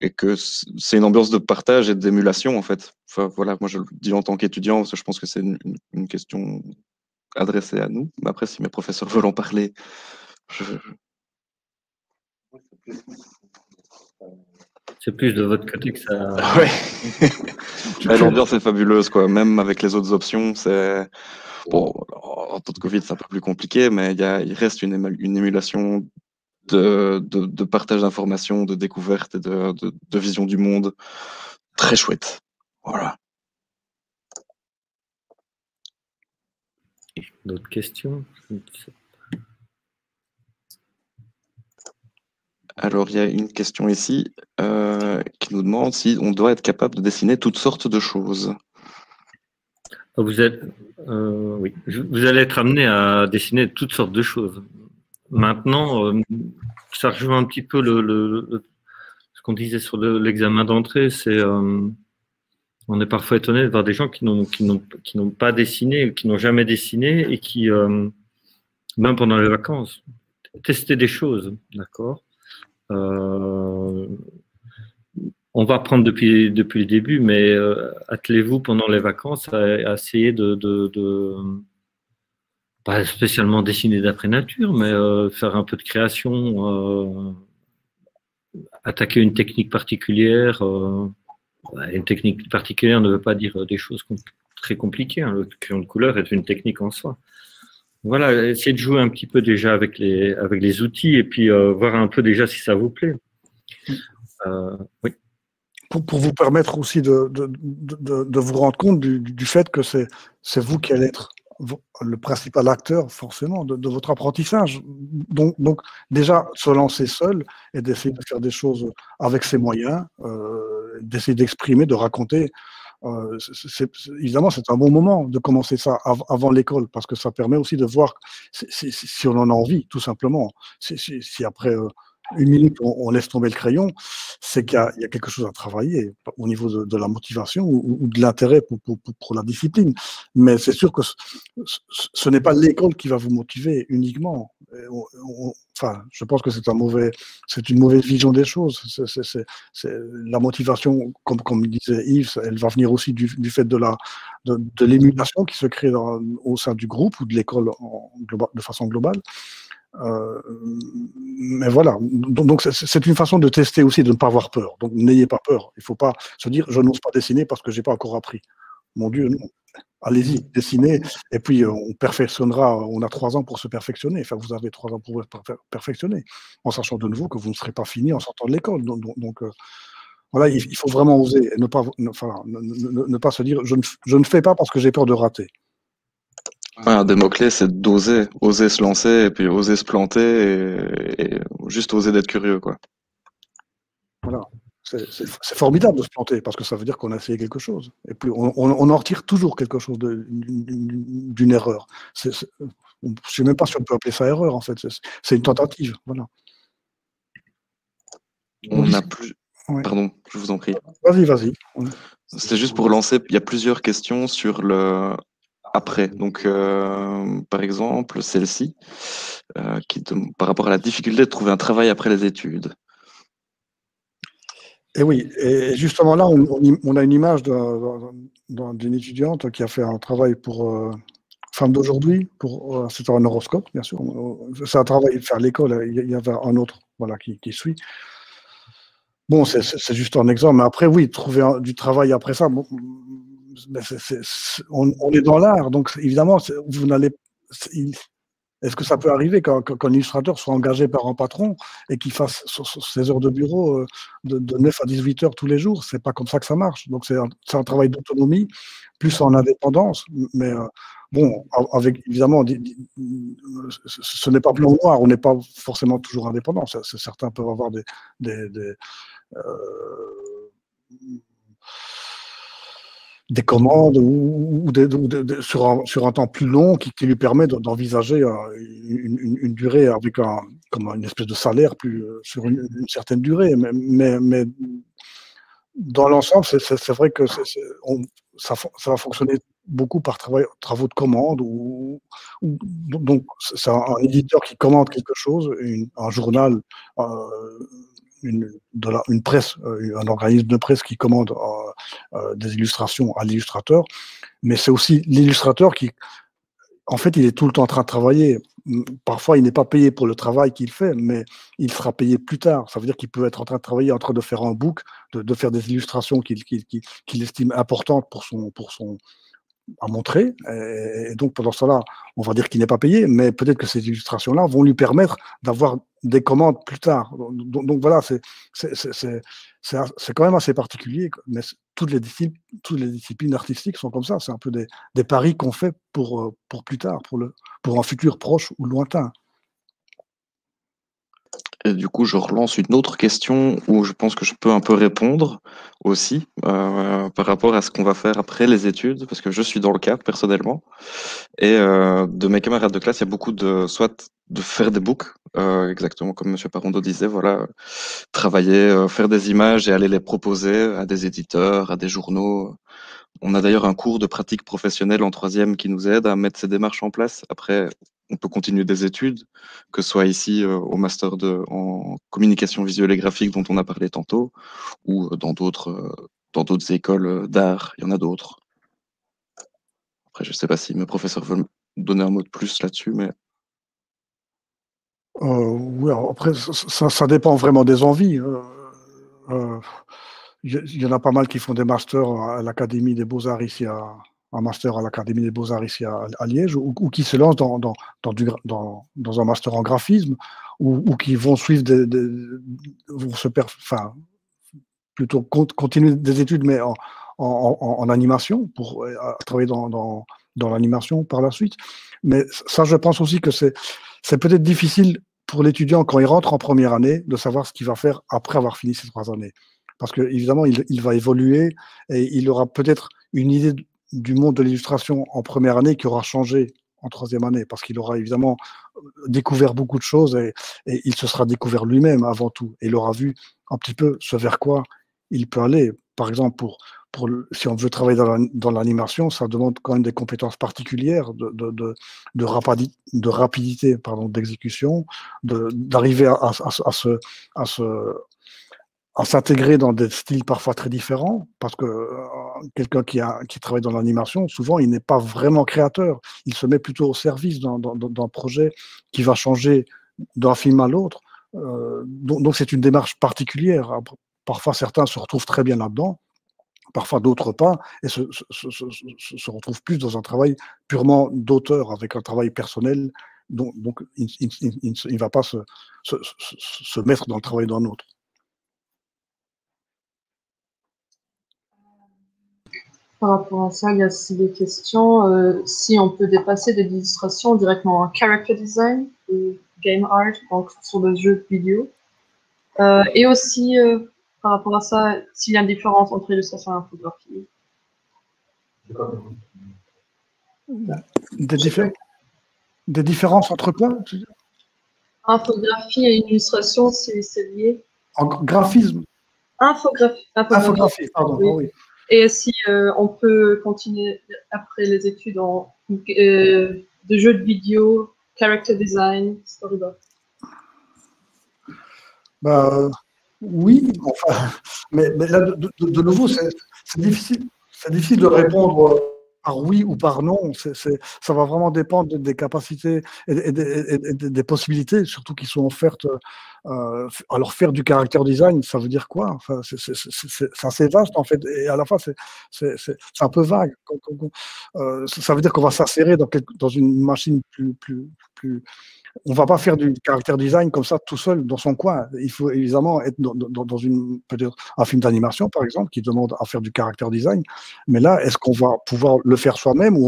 Et que c'est une ambiance de partage et d'émulation, en fait. Enfin, voilà, moi je le dis en tant qu'étudiant, parce que je pense que c'est une question adressée à nous. Mais après, si mes professeurs veulent en parler, C'est plus de votre côté que ça. Ouais. L'ambiance est fabuleuse, quoi. Même avec les autres options, c'est bon. En temps de Covid, c'est un peu plus compliqué, mais il reste une émulation de partage d'informations, de découvertes et de vision du monde très chouette. Voilà. D'autres questions? Alors, il y a une question ici qui nous demande si on doit être capable de dessiner toutes sortes de choses. Vous êtes, oui, vous allez être amené à dessiner toutes sortes de choses. Maintenant, ça rejoint un petit peu ce qu'on disait sur l'examen d'entrée, c'est on est parfois étonné de voir des gens qui n'ont pas dessiné, qui n'ont jamais dessiné et qui, même pendant les vacances, tester des choses, d'accord. On va prendre depuis le début, mais attelez-vous pendant les vacances à essayer pas spécialement dessiner d'après nature, mais faire un peu de création, attaquer une technique particulière. Une technique particulière ne veut pas dire des choses très compliquées. Hein. Le crayon de couleur est une technique en soi. Voilà, essayez de jouer un petit peu déjà avec les outils et puis voir un peu déjà si ça vous plaît. Oui. Pour vous permettre aussi de vous rendre compte du fait que c'est vous qui allez être le principal acteur, forcément, de votre apprentissage. Donc déjà, se lancer seul et d'essayer de faire des choses avec ses moyens, d'essayer d'exprimer, de raconter. Évidemment, c'est un bon moment de commencer ça avant l'école, parce que ça permet aussi de voir si on en a envie, tout simplement. Si après une minute on laisse tomber le crayon, c'est qu'il y a quelque chose à travailler au niveau de la motivation ou de l'intérêt pour la discipline. Mais c'est sûr que ce n'est pas l'école qui va vous motiver uniquement. Enfin, je pense que c'est une mauvaise vision des choses. La motivation, comme disait Yves, elle va venir aussi du fait de l'émulation qui se crée au sein du groupe ou de l'école de façon globale. Mais voilà, donc c'est une façon de tester aussi, de ne pas avoir peur. Donc n'ayez pas peur. Il ne faut pas se dire je n'ose pas dessiner parce que je n'ai pas encore appris. Mon Dieu, non. Allez-y, dessinez, et puis on perfectionnera. On a 3 ans pour se perfectionner. Enfin, vous avez 3 ans pour vous perfectionner, en sachant de nouveau que vous ne serez pas fini en sortant de l'école. Donc voilà, il faut vraiment oser, et ne pas se dire je ne fais pas parce que j'ai peur de rater. Ouais, un des mots-clés, c'est d'oser, oser se lancer, et puis oser se planter, et juste oser d'être curieux, quoi. Voilà. C'est formidable de se planter, parce que ça veut dire qu'on a essayé quelque chose. Et puis, on en retire toujours quelque chose d'une erreur. Je ne sais même pas si on peut appeler ça erreur, en fait. C'est une tentative, voilà. On a plus... Ouais. Pardon, je vous en prie. Vas-y. Ouais. C'était juste pour lancer, il y a plusieurs questions sur le après. Donc, par exemple, celle-ci, par rapport à la difficulté de trouver un travail après les études. Et oui, et justement là, on a une image d'une étudiante qui a fait un travail pour Femme d'aujourd'hui, c'est un horoscope, bien sûr. C'est un travail, faire l'école, il y avait un autre voilà, qui suit. Bon, c'est juste un exemple, mais après, oui, trouver du travail après ça, bon, on est dans l'art, donc évidemment, vous n'allez. Est-ce que ça peut arriver qu'un illustrateur soit engagé par un patron et qu'il fasse ses heures de bureau de 9 à 18 heures tous les jours? C'est pas comme ça que ça marche. Donc, c'est un travail d'autonomie, plus en indépendance. Mais bon, avec évidemment, ce n'est pas blanc ou noir. On n'est pas forcément toujours indépendant. Certains peuvent avoir des commandes ou sur un temps plus long qui lui permet d'envisager une durée avec comme une espèce de salaire sur une certaine durée. Mais dans l'ensemble, c'est vrai que ça va fonctionner beaucoup par travaux de commande. Donc, c'est un éditeur qui commande quelque chose, un journal, une presse, un organisme de presse qui commande des illustrations à l'illustrateur, mais c'est aussi l'illustrateur qui, en fait, il est tout le temps en train de travailler. Parfois, il n'est pas payé pour le travail qu'il fait, mais il sera payé plus tard. Ça veut dire qu'il peut être en train de travailler, en train de faire un book, de faire des illustrations qu'il estime importantes à montrer. Et donc, pendant cela, on va dire qu'il n'est pas payé, mais peut-être que ces illustrations-là vont lui permettre d'avoir des commandes plus tard. Donc voilà, c'est quand même assez particulier, mais toutes les disciplines artistiques sont comme ça. C'est un peu des paris qu'on fait pour plus tard, pour un futur proche ou lointain. Et du coup, je relance une autre question où je pense que je peux un peu répondre aussi par rapport à ce qu'on va faire après les études, parce que je suis dans le cas personnellement. Et de mes camarades de classe, il y a beaucoup soit de faire des books, exactement comme Monsieur Parondo disait, voilà, travailler, faire des images et aller les proposer à des éditeurs, à des journaux. On a d'ailleurs un cours de pratique professionnelle en 3e qui nous aide à mettre ces démarches en place. Après, on peut continuer des études, que ce soit ici au master en communication visuelle et graphique dont on a parlé tantôt, ou dans d'autres écoles d'art, il y en a d'autres. Après, je ne sais pas si mes professeurs veulent me donner un mot de plus là-dessus, mais... Oui, après, ça dépend vraiment des envies. Il y en a pas mal qui font des masters à l'Académie des Beaux-Arts ici, un master à l'Académie des Beaux-Arts ici à Liège, ou qui se lancent dans un master en graphisme, ou qui vont suivre plutôt continuer des études, mais en animation, pour travailler dans l'animation par la suite. Mais ça, je pense aussi que c'est peut-être difficile pour l'étudiant, quand il rentre en première année, de savoir ce qu'il va faire après avoir fini ces 3 années. Parce qu'évidemment, il va évoluer et il aura peut-être une idée du monde de l'illustration en première année qui aura changé en 3e année, parce qu'il aura évidemment découvert beaucoup de choses et il se sera découvert lui-même avant tout. Et il aura vu un petit peu ce vers quoi il peut aller. Par exemple, si on veut travailler dans l'animation, ça demande quand même des compétences particulières de rapidité d'exécution, d'arriver à s'intégrer dans des styles parfois très différents, parce que quelqu'un qui travaille dans l'animation, souvent, il n'est pas vraiment créateur. Il se met plutôt au service d'un projet qui va changer d'un film à l'autre. Donc, c'est une démarche particulière. Parfois, certains se retrouvent très bien là-dedans, parfois d'autres pas, et se retrouvent plus dans un travail purement d'auteur, avec un travail personnel. Donc il ne va pas se mettre dans le travail d'un autre. Par rapport à ça, il y a aussi des questions. Si on peut dépasser de l'illustration directement en character design, game art, donc sur le jeu vidéo. Et aussi, par rapport à ça, s'il y a une différence entre illustration et infographie. Des différences. Des différences entre quoi? Infographie et illustration, c'est lié. En graphisme? Infographie. Infographie, pardon. Oui. Ah oui. Et si on peut continuer après les études de jeux de vidéo, character design, storyboard. Bah, oui, enfin, mais là, de nouveau, c'est difficile de répondre par oui ou par non. Ça va vraiment dépendre des capacités et des possibilités, surtout qui sont offertes. Alors, faire du character design, ça veut dire quoi? Enfin, c'est assez vaste, en fait, et à la fois, c'est un peu vague. Ça veut dire qu'on va s'insérer dans une machine plus. On ne va pas faire du character design comme ça tout seul dans son coin. Il faut évidemment être dans peut-être un film d'animation, par exemple, qui demande à faire du character design. Mais là, est-ce qu'on va pouvoir le faire soi-même ou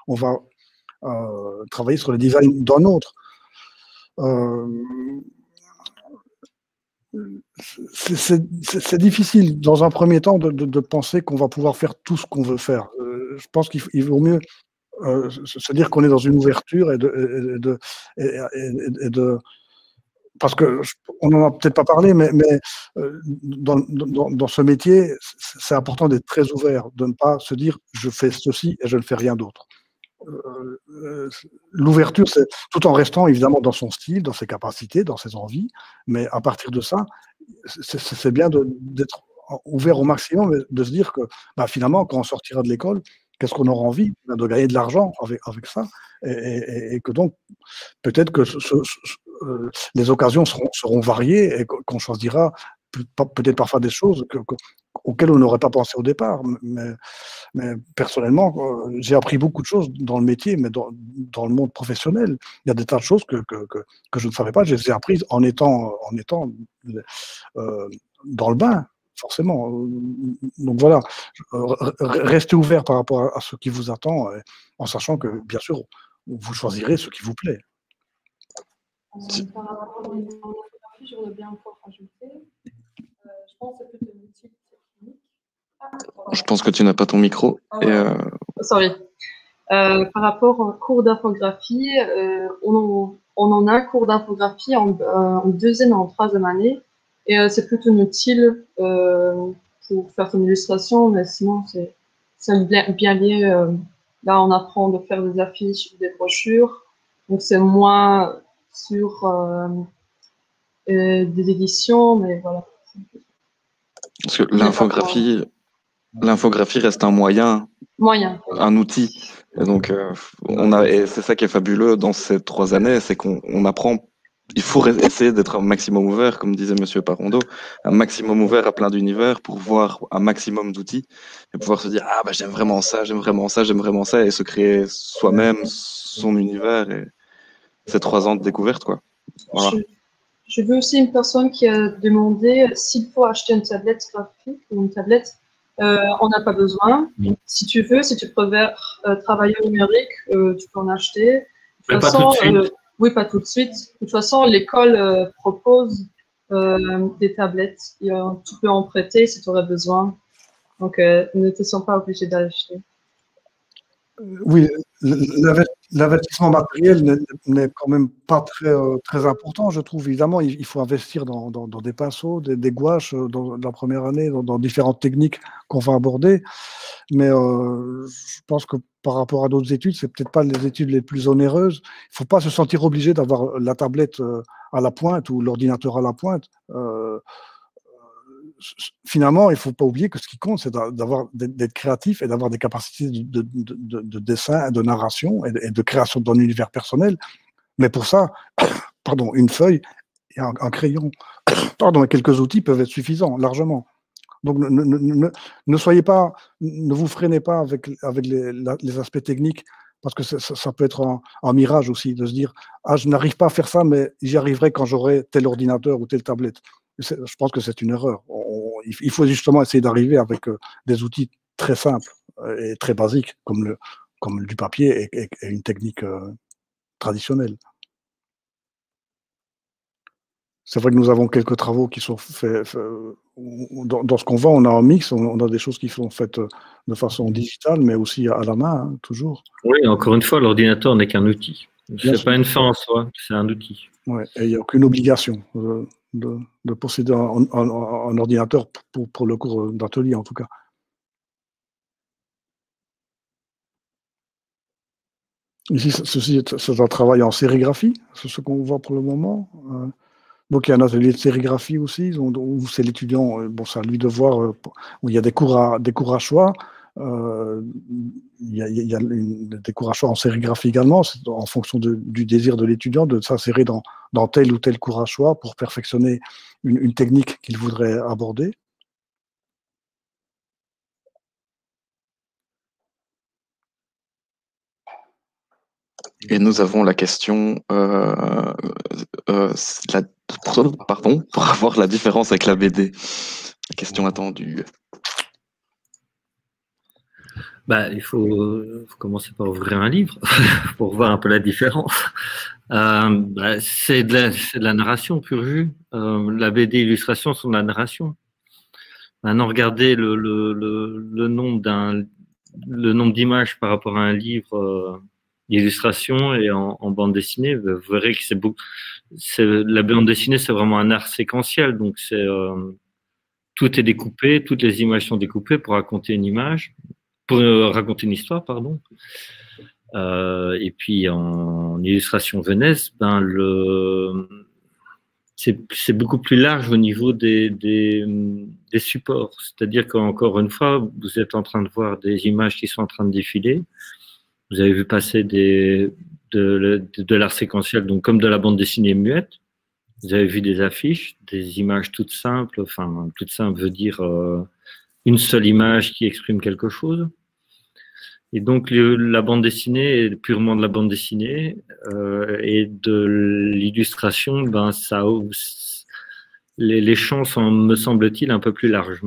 on va travailler sur le design d'un autre? C'est difficile, dans un premier temps, de penser qu'on va pouvoir faire tout ce qu'on veut faire. Je pense qu'il vaut mieux se dire qu'on est dans une ouverture parce que on n'en a peut-être pas parlé, mais dans ce métier, c'est important d'être très ouvert, de ne pas se dire je fais ceci et je ne fais rien d'autre. L'ouverture, c'est tout en restant évidemment dans son style, dans ses capacités, dans ses envies, mais à partir de ça, c'est bien d'être ouvert au maximum et de se dire que finalement, quand on sortira de l'école, qu'est-ce qu'on aura envie? De gagner de l'argent avec ça, et que donc peut-être que les occasions seront variées et qu'on choisira peut-être parfois des choses auxquelles on n'aurait pas pensé au départ. Mais personnellement, j'ai appris beaucoup de choses dans le métier, mais dans le monde professionnel, il y a des tas de choses que je ne savais pas. Je les ai apprises en étant dans le bain. Forcément. Donc voilà, restez ouvert par rapport à ce qui vous attend, en sachant que, bien sûr, vous choisirez ce qui vous plaît. Par rapport à l'infographie, je voudrais bien encore rajouter. Je pense que c'est plutôt une outil technique. Je pense que tu n'as pas ton micro. Sorry. Par rapport au cours d'infographie, on en a un cours d'infographie en deuxième et en troisième année. Et c'est plutôt utile pour faire son illustration, mais sinon, c'est bien lié. Là, on apprend de faire des affiches, des brochures. Donc, c'est moins sur des éditions, mais voilà. Parce que l'infographie reste un moyen, un outil. Et donc, et c'est ça qui est fabuleux dans ces 3 années, c'est qu'on apprend. Il faut essayer d'être un maximum ouvert, comme disait Monsieur Parondo, un maximum ouvert à plein d'univers pour voir un maximum d'outils et pouvoir se dire j'aime vraiment ça, j'aime vraiment ça, j'aime vraiment ça, et se créer soi-même son univers. Et c'est 3 ans de découverte, quoi. Voilà. Je veux aussi une personne qui a demandé s'il faut acheter une tablette graphique ou une tablette. On n'a pas besoin. Si tu veux, si tu préfères travailler au numérique, tu peux en acheter. De toute façon, oui, pas tout de suite. De toute façon, l'école propose des tablettes. Tu peux en prêter si tu aurais besoin. Donc, ne te sens pas obligé d'acheter. Oui, l'investissement matériel n'est quand même pas très important, je trouve. Évidemment, il faut investir dans des pinceaux, des gouaches dans la première année, dans différentes techniques qu'on va aborder. Mais je pense que par rapport à d'autres études, c'est peut-être pas les études les plus onéreuses. Il ne faut pas se sentir obligé d'avoir la tablette à la pointe ou l'ordinateur à la pointe. Finalement, il ne faut pas oublier que ce qui compte, c'est d'être créatif et d'avoir des capacités de dessin, de narration et de création d'un univers personnel. Mais pour ça, une feuille et un crayon, et quelques outils peuvent être suffisants, largement. Donc, ne vous freinez pas avec les aspects techniques, parce que ça peut être un mirage aussi, de se dire « je n'arrive pas à faire ça, mais j'y arriverai quand j'aurai tel ordinateur ou telle tablette ». Je pense que c'est une erreur. Il faut justement essayer d'arriver avec des outils très simples et très basiques, comme du papier et une technique traditionnelle. C'est vrai que nous avons quelques travaux qui sont faits dans ce qu'on vend. On a un mix, on a des choses qui sont faites de façon digitale, mais aussi à la main, toujours. Oui, encore une fois, l'ordinateur n'est qu'un outil. C'est pas une fin en soi, c'est un outil. Ouais, et il n'y a aucune obligation de posséder un ordinateur pour le cours d'atelier, en tout cas. Ici, ceci c'est un travail en sérigraphie, c'est ce qu'on voit pour le moment. Donc, il y a un atelier de sérigraphie aussi, où c'est l'étudiant, bon, c'est à lui de voir, où il y a des cours à choix. Il y a des cours à choix en sérigraphie également, en fonction du désir de l'étudiant de s'insérer dans tel ou tel cours à choix pour perfectionner une technique qu'il voudrait aborder. Et nous avons la question, pardon, pour avoir la différence avec la BD. La question attendue. Bah, il faut commencer par ouvrir un livre pour voir un peu la différence. C'est de la narration pure jus. La BD illustration sont de la narration. Maintenant, regardez le nombre d'images par rapport à un livre d'illustration et en bande dessinée. Vous verrez que la bande dessinée, c'est vraiment un art séquentiel. Donc, tout est découpé, toutes les images sont découpées pour raconter une image, pour raconter une histoire, pardon. Et puis en illustration Venez, c'est beaucoup plus large au niveau des supports. C'est-à-dire qu'encore une fois, vous êtes en train de voir des images qui sont en train de défiler. Vous avez vu passer de l'art séquentiel, donc comme de la bande dessinée muette. Vous avez vu des affiches, des images toutes simples. Enfin, toutes simples veut dire une seule image qui exprime quelque chose. Et donc, la bande dessinée est purement de la bande dessinée et de l'illustration, les champs sont, me semble-t-il, un peu plus larges.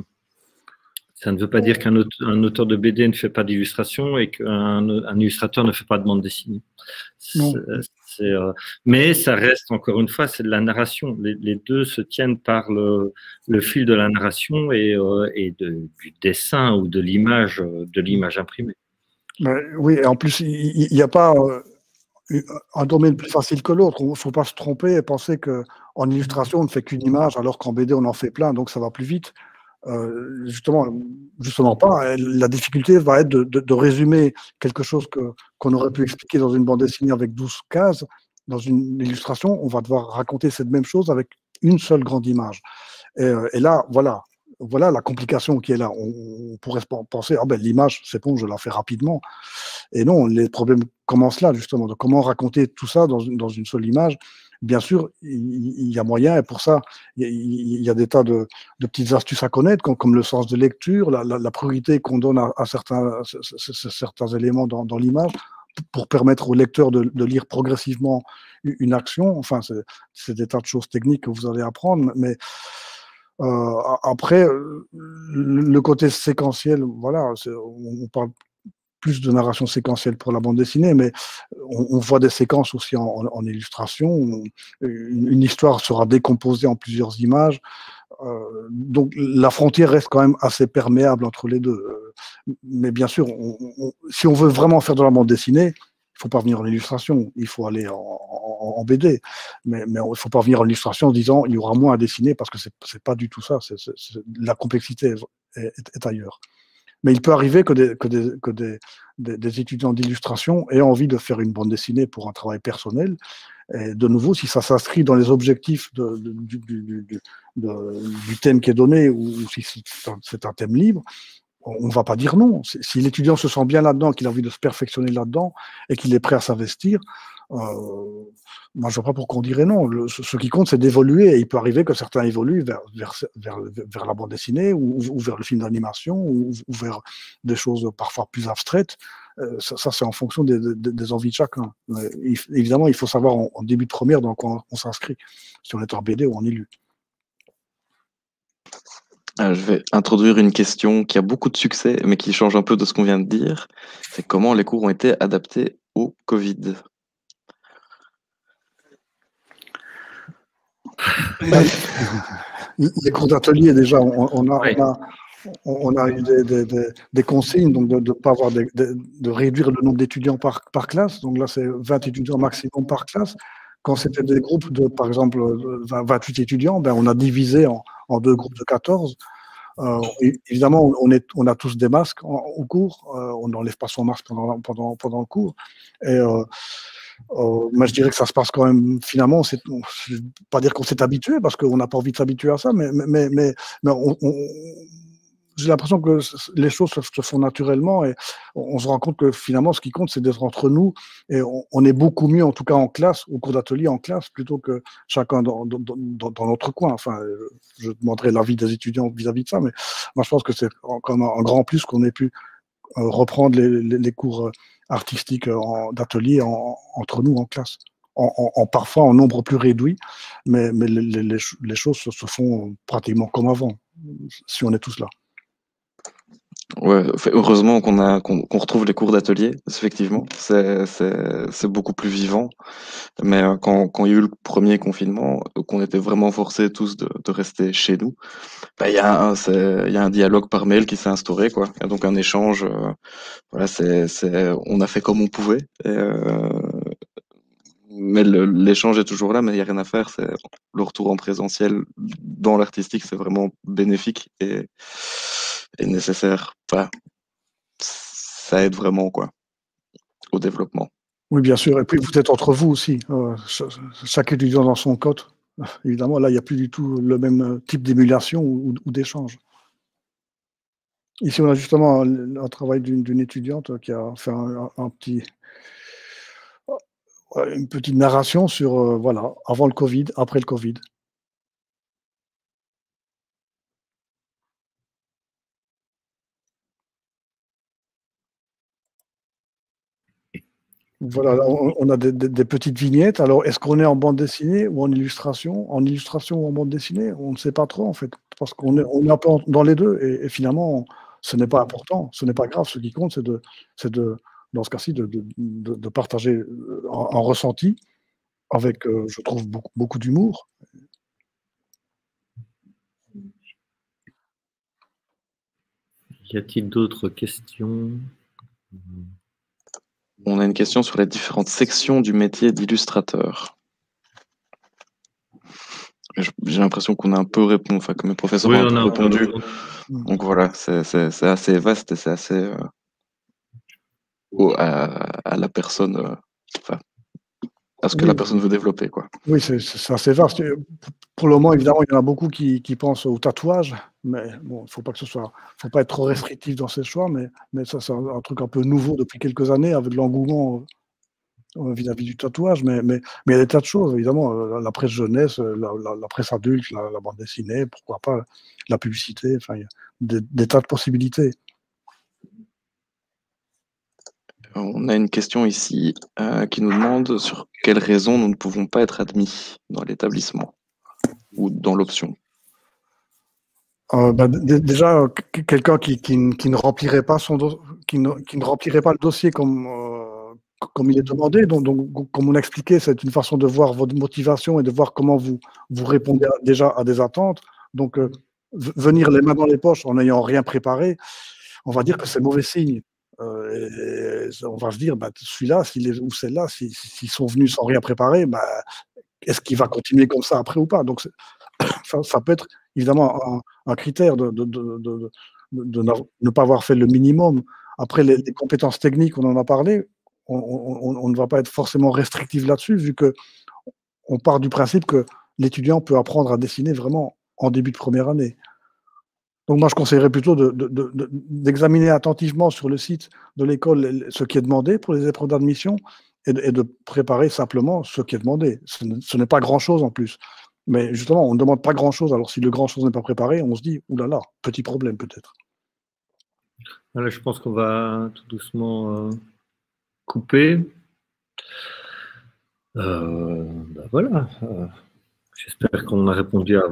Ça ne veut pas dire qu'un auteur de BD ne fait pas d'illustration et qu'un illustrateur ne fait pas de bande dessinée. Mais ça reste, encore une fois, c'est de la narration. Les deux se tiennent par le fil de la narration et du dessin ou de l'image imprimée. Oui, et en plus, il n'y a pas un domaine plus facile que l'autre. Il ne faut pas se tromper et penser qu'en illustration, on ne fait qu'une image, alors qu'en BD, on en fait plein, donc ça va plus vite. Justement pas. La difficulté va être de résumer quelque chose qu'on aurait pu expliquer dans une bande dessinée avec 12 cases. Dans une illustration, on va devoir raconter cette même chose avec une seule grande image. Et là, voilà la complication qui est là. On pourrait penser, l'image, c'est bon, je la fais rapidement. Et non, les problèmes commencent là, justement, de comment raconter tout ça dans une seule image. Bien sûr, il y a moyen, et pour ça, il y a des tas de petites astuces à connaître, comme le sens de lecture, la priorité qu'on donne à certains éléments dans l'image, pour permettre au lecteur de lire progressivement une action. Enfin, c'est des tas de choses techniques que vous allez apprendre, mais après, le côté séquentiel, voilà, on parle plus de narration séquentielle pour la bande dessinée, mais on voit des séquences aussi en illustration. Une histoire sera décomposée en plusieurs images. Donc la frontière reste quand même assez perméable entre les deux. Mais bien sûr, si on veut vraiment faire de la bande dessinée, il ne faut pas venir en illustration, il faut aller en BD. Mais il ne faut pas venir en illustration en disant il y aura moins à dessiner, parce que ce n'est pas du tout ça. La complexité est ailleurs. Mais il peut arriver que des étudiants d'illustration aient envie de faire une bande dessinée pour un travail personnel. Et de nouveau, si ça s'inscrit dans les objectifs du thème qui est donné, ou si c'est un thème libre, on ne va pas dire non. Si l'étudiant se sent bien là-dedans, qu'il a envie de se perfectionner là-dedans et qu'il est prêt à s'investir, moi, je ne vois pas pourquoi on dirait non. Ce qui compte, c'est d'évoluer. Et il peut arriver que certains évoluent vers la bande dessinée ou vers le film d'animation ou vers des choses parfois plus abstraites. Ça c'est en fonction des envies de chacun. Évidemment, il faut savoir en début de première dans quoi on s'inscrit, si on est en BD ou en ILU. Je vais introduire une question qui a beaucoup de succès, mais qui change un peu de ce qu'on vient de dire. C'est comment les cours ont été adaptés au Covid. Les cours d'atelier, déjà, on a on a eu des consignes donc de pas avoir de réduire le nombre d'étudiants par classe. Donc là, c'est 20 étudiants maximum par classe. Quand c'était des groupes de, par exemple, 28 étudiants, ben, on a divisé en 2 groupes de 14. Évidemment, on a tous des masques au cours. On n'enlève pas son masque pendant le cours. Et moi, je dirais que ça se passe quand même, finalement, je ne vais pas dire qu'on s'est habitué, parce qu'on n'a pas envie de s'habituer à ça, mais j'ai l'impression que les choses se font naturellement et on se rend compte que finalement, ce qui compte, c'est d'être entre nous et on est beaucoup mieux, en tout cas en classe, au cours d'atelier en classe, plutôt que chacun dans notre coin. Enfin, je demanderai l'avis des étudiants vis-à-vis de ça, mais moi, je pense que c'est quand même un grand plus qu'on ait pu reprendre les cours artistiques d'atelier entre nous en classe. Parfois en nombre plus réduit, mais les choses se font pratiquement comme avant, si on est tous là. Ouais, heureusement qu'on retrouve les cours d'atelier, effectivement, c'est beaucoup plus vivant. Mais quand il y a eu le premier confinement, qu'on était vraiment forcés tous de rester chez nous, bah, il y a un dialogue par mail qui s'est instauré, quoi. Il y a donc un échange, voilà, on a fait comme on pouvait. Mais l'échange est toujours là, mais il n'y a rien à faire. C'est le retour en présentiel dans l'artistique, c'est vraiment bénéfique et nécessaire. Enfin, ça aide vraiment, quoi, au développement. Oui, bien sûr. Et puis vous êtes entre vous aussi. Chaque étudiant dans son cote. Évidemment, là, il n'y a plus du tout le même type d'émulation ou d'échange. Ici, on a justement un travail d'une étudiante qui a fait une petite narration sur, voilà, avant le Covid, après le Covid. Voilà, on a des petites vignettes. Alors, est-ce qu'on est en bande dessinée ou en illustration? En illustration ou en bande dessinée? On ne sait pas trop, en fait, parce qu'on est un peu dans les deux. Et finalement, ce n'est pas important, ce n'est pas grave. Ce qui compte, c'est dans ce cas-ci, de partager un ressenti avec, je trouve, beaucoup d'humour. Y a-t-il d'autres questions? On a une question sur les différentes sections du métier d'illustrateur. J'ai l'impression qu'on a un peu répondu, enfin que mes professeurs ont un peu répondu. Donc voilà, c'est assez vaste et c'est assez à la personne, enfin, à ce que la personne veut développer, quoi. Oui, c'est assez vaste. Pour le moment, évidemment, il y en a beaucoup qui pensent au tatouage, mais bon, faut pas être trop restrictif dans ses choix, mais ça, c'est un truc un peu nouveau depuis quelques années avec l'engouement vis-à-vis du tatouage, mais il y a des tas de choses, évidemment, la presse jeunesse, la presse adulte, la bande dessinée, pourquoi pas, la publicité, enfin, il y a des tas de possibilités. On a une question ici qui nous demande sur quelles raisons nous ne pouvons pas être admis dans l'établissement ou dans l'option. Déjà, quelqu'un qui ne remplirait pas qui ne remplirait pas le dossier comme il est demandé. Donc, comme on a expliqué, c'est une façon de voir votre motivation et de voir comment vous répondez déjà à des attentes. Donc, venir les mains dans les poches en n'ayant rien préparé, on va dire que c'est mauvais signe. Et on va se dire, celui-là ou celle-là, s'ils sont venus sans rien préparer, est-ce qu'il va continuer comme ça après ou pas? Donc, ça peut être évidemment un critère de ne pas avoir fait le minimum. Après, les compétences techniques, on en a parlé, on ne va pas être forcément restrictif là-dessus, vu qu'on part du principe que l'étudiant peut apprendre à dessiner vraiment en début de première année. Donc moi, je conseillerais plutôt d'examiner attentivement sur le site de l'école ce qui est demandé pour les épreuves d'admission et de préparer simplement ce qui est demandé. Ce n'est pas grand-chose en plus. Mais justement, on ne demande pas grand-chose. Alors si le grand-chose n'est pas préparé, on se dit, oulala, petit problème peut-être. Voilà, je pense qu'on va tout doucement couper. Voilà. J'espère qu'on a répondu à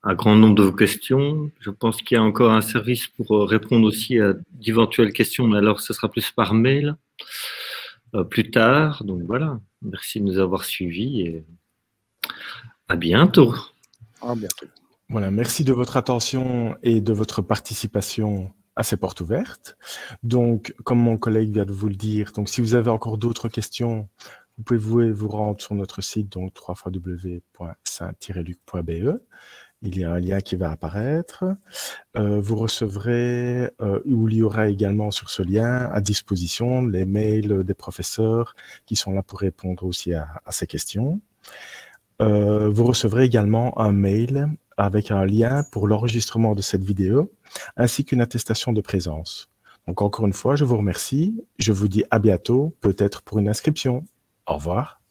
un grand nombre de vos questions. Je pense qu'il y a encore un service pour répondre aussi à d'éventuelles questions, mais alors ce sera plus par mail plus tard. Donc voilà, merci de nous avoir suivis et à bientôt. À bientôt. Voilà, merci de votre attention et de votre participation à ces portes ouvertes. Donc, comme mon collègue vient de vous le dire, donc si vous avez encore d'autres questions, vous pouvez vous rendre sur notre site, donc www.saint-luc.be. Il y a un lien qui va apparaître. Vous recevrez, où il y aura également sur ce lien à disposition les mails des professeurs qui sont là pour répondre aussi à ces questions. Vous recevrez également un mail avec un lien pour l'enregistrement de cette vidéo, ainsi qu'une attestation de présence. Donc encore une fois, je vous remercie. Je vous dis à bientôt, peut-être pour une inscription. Au revoir.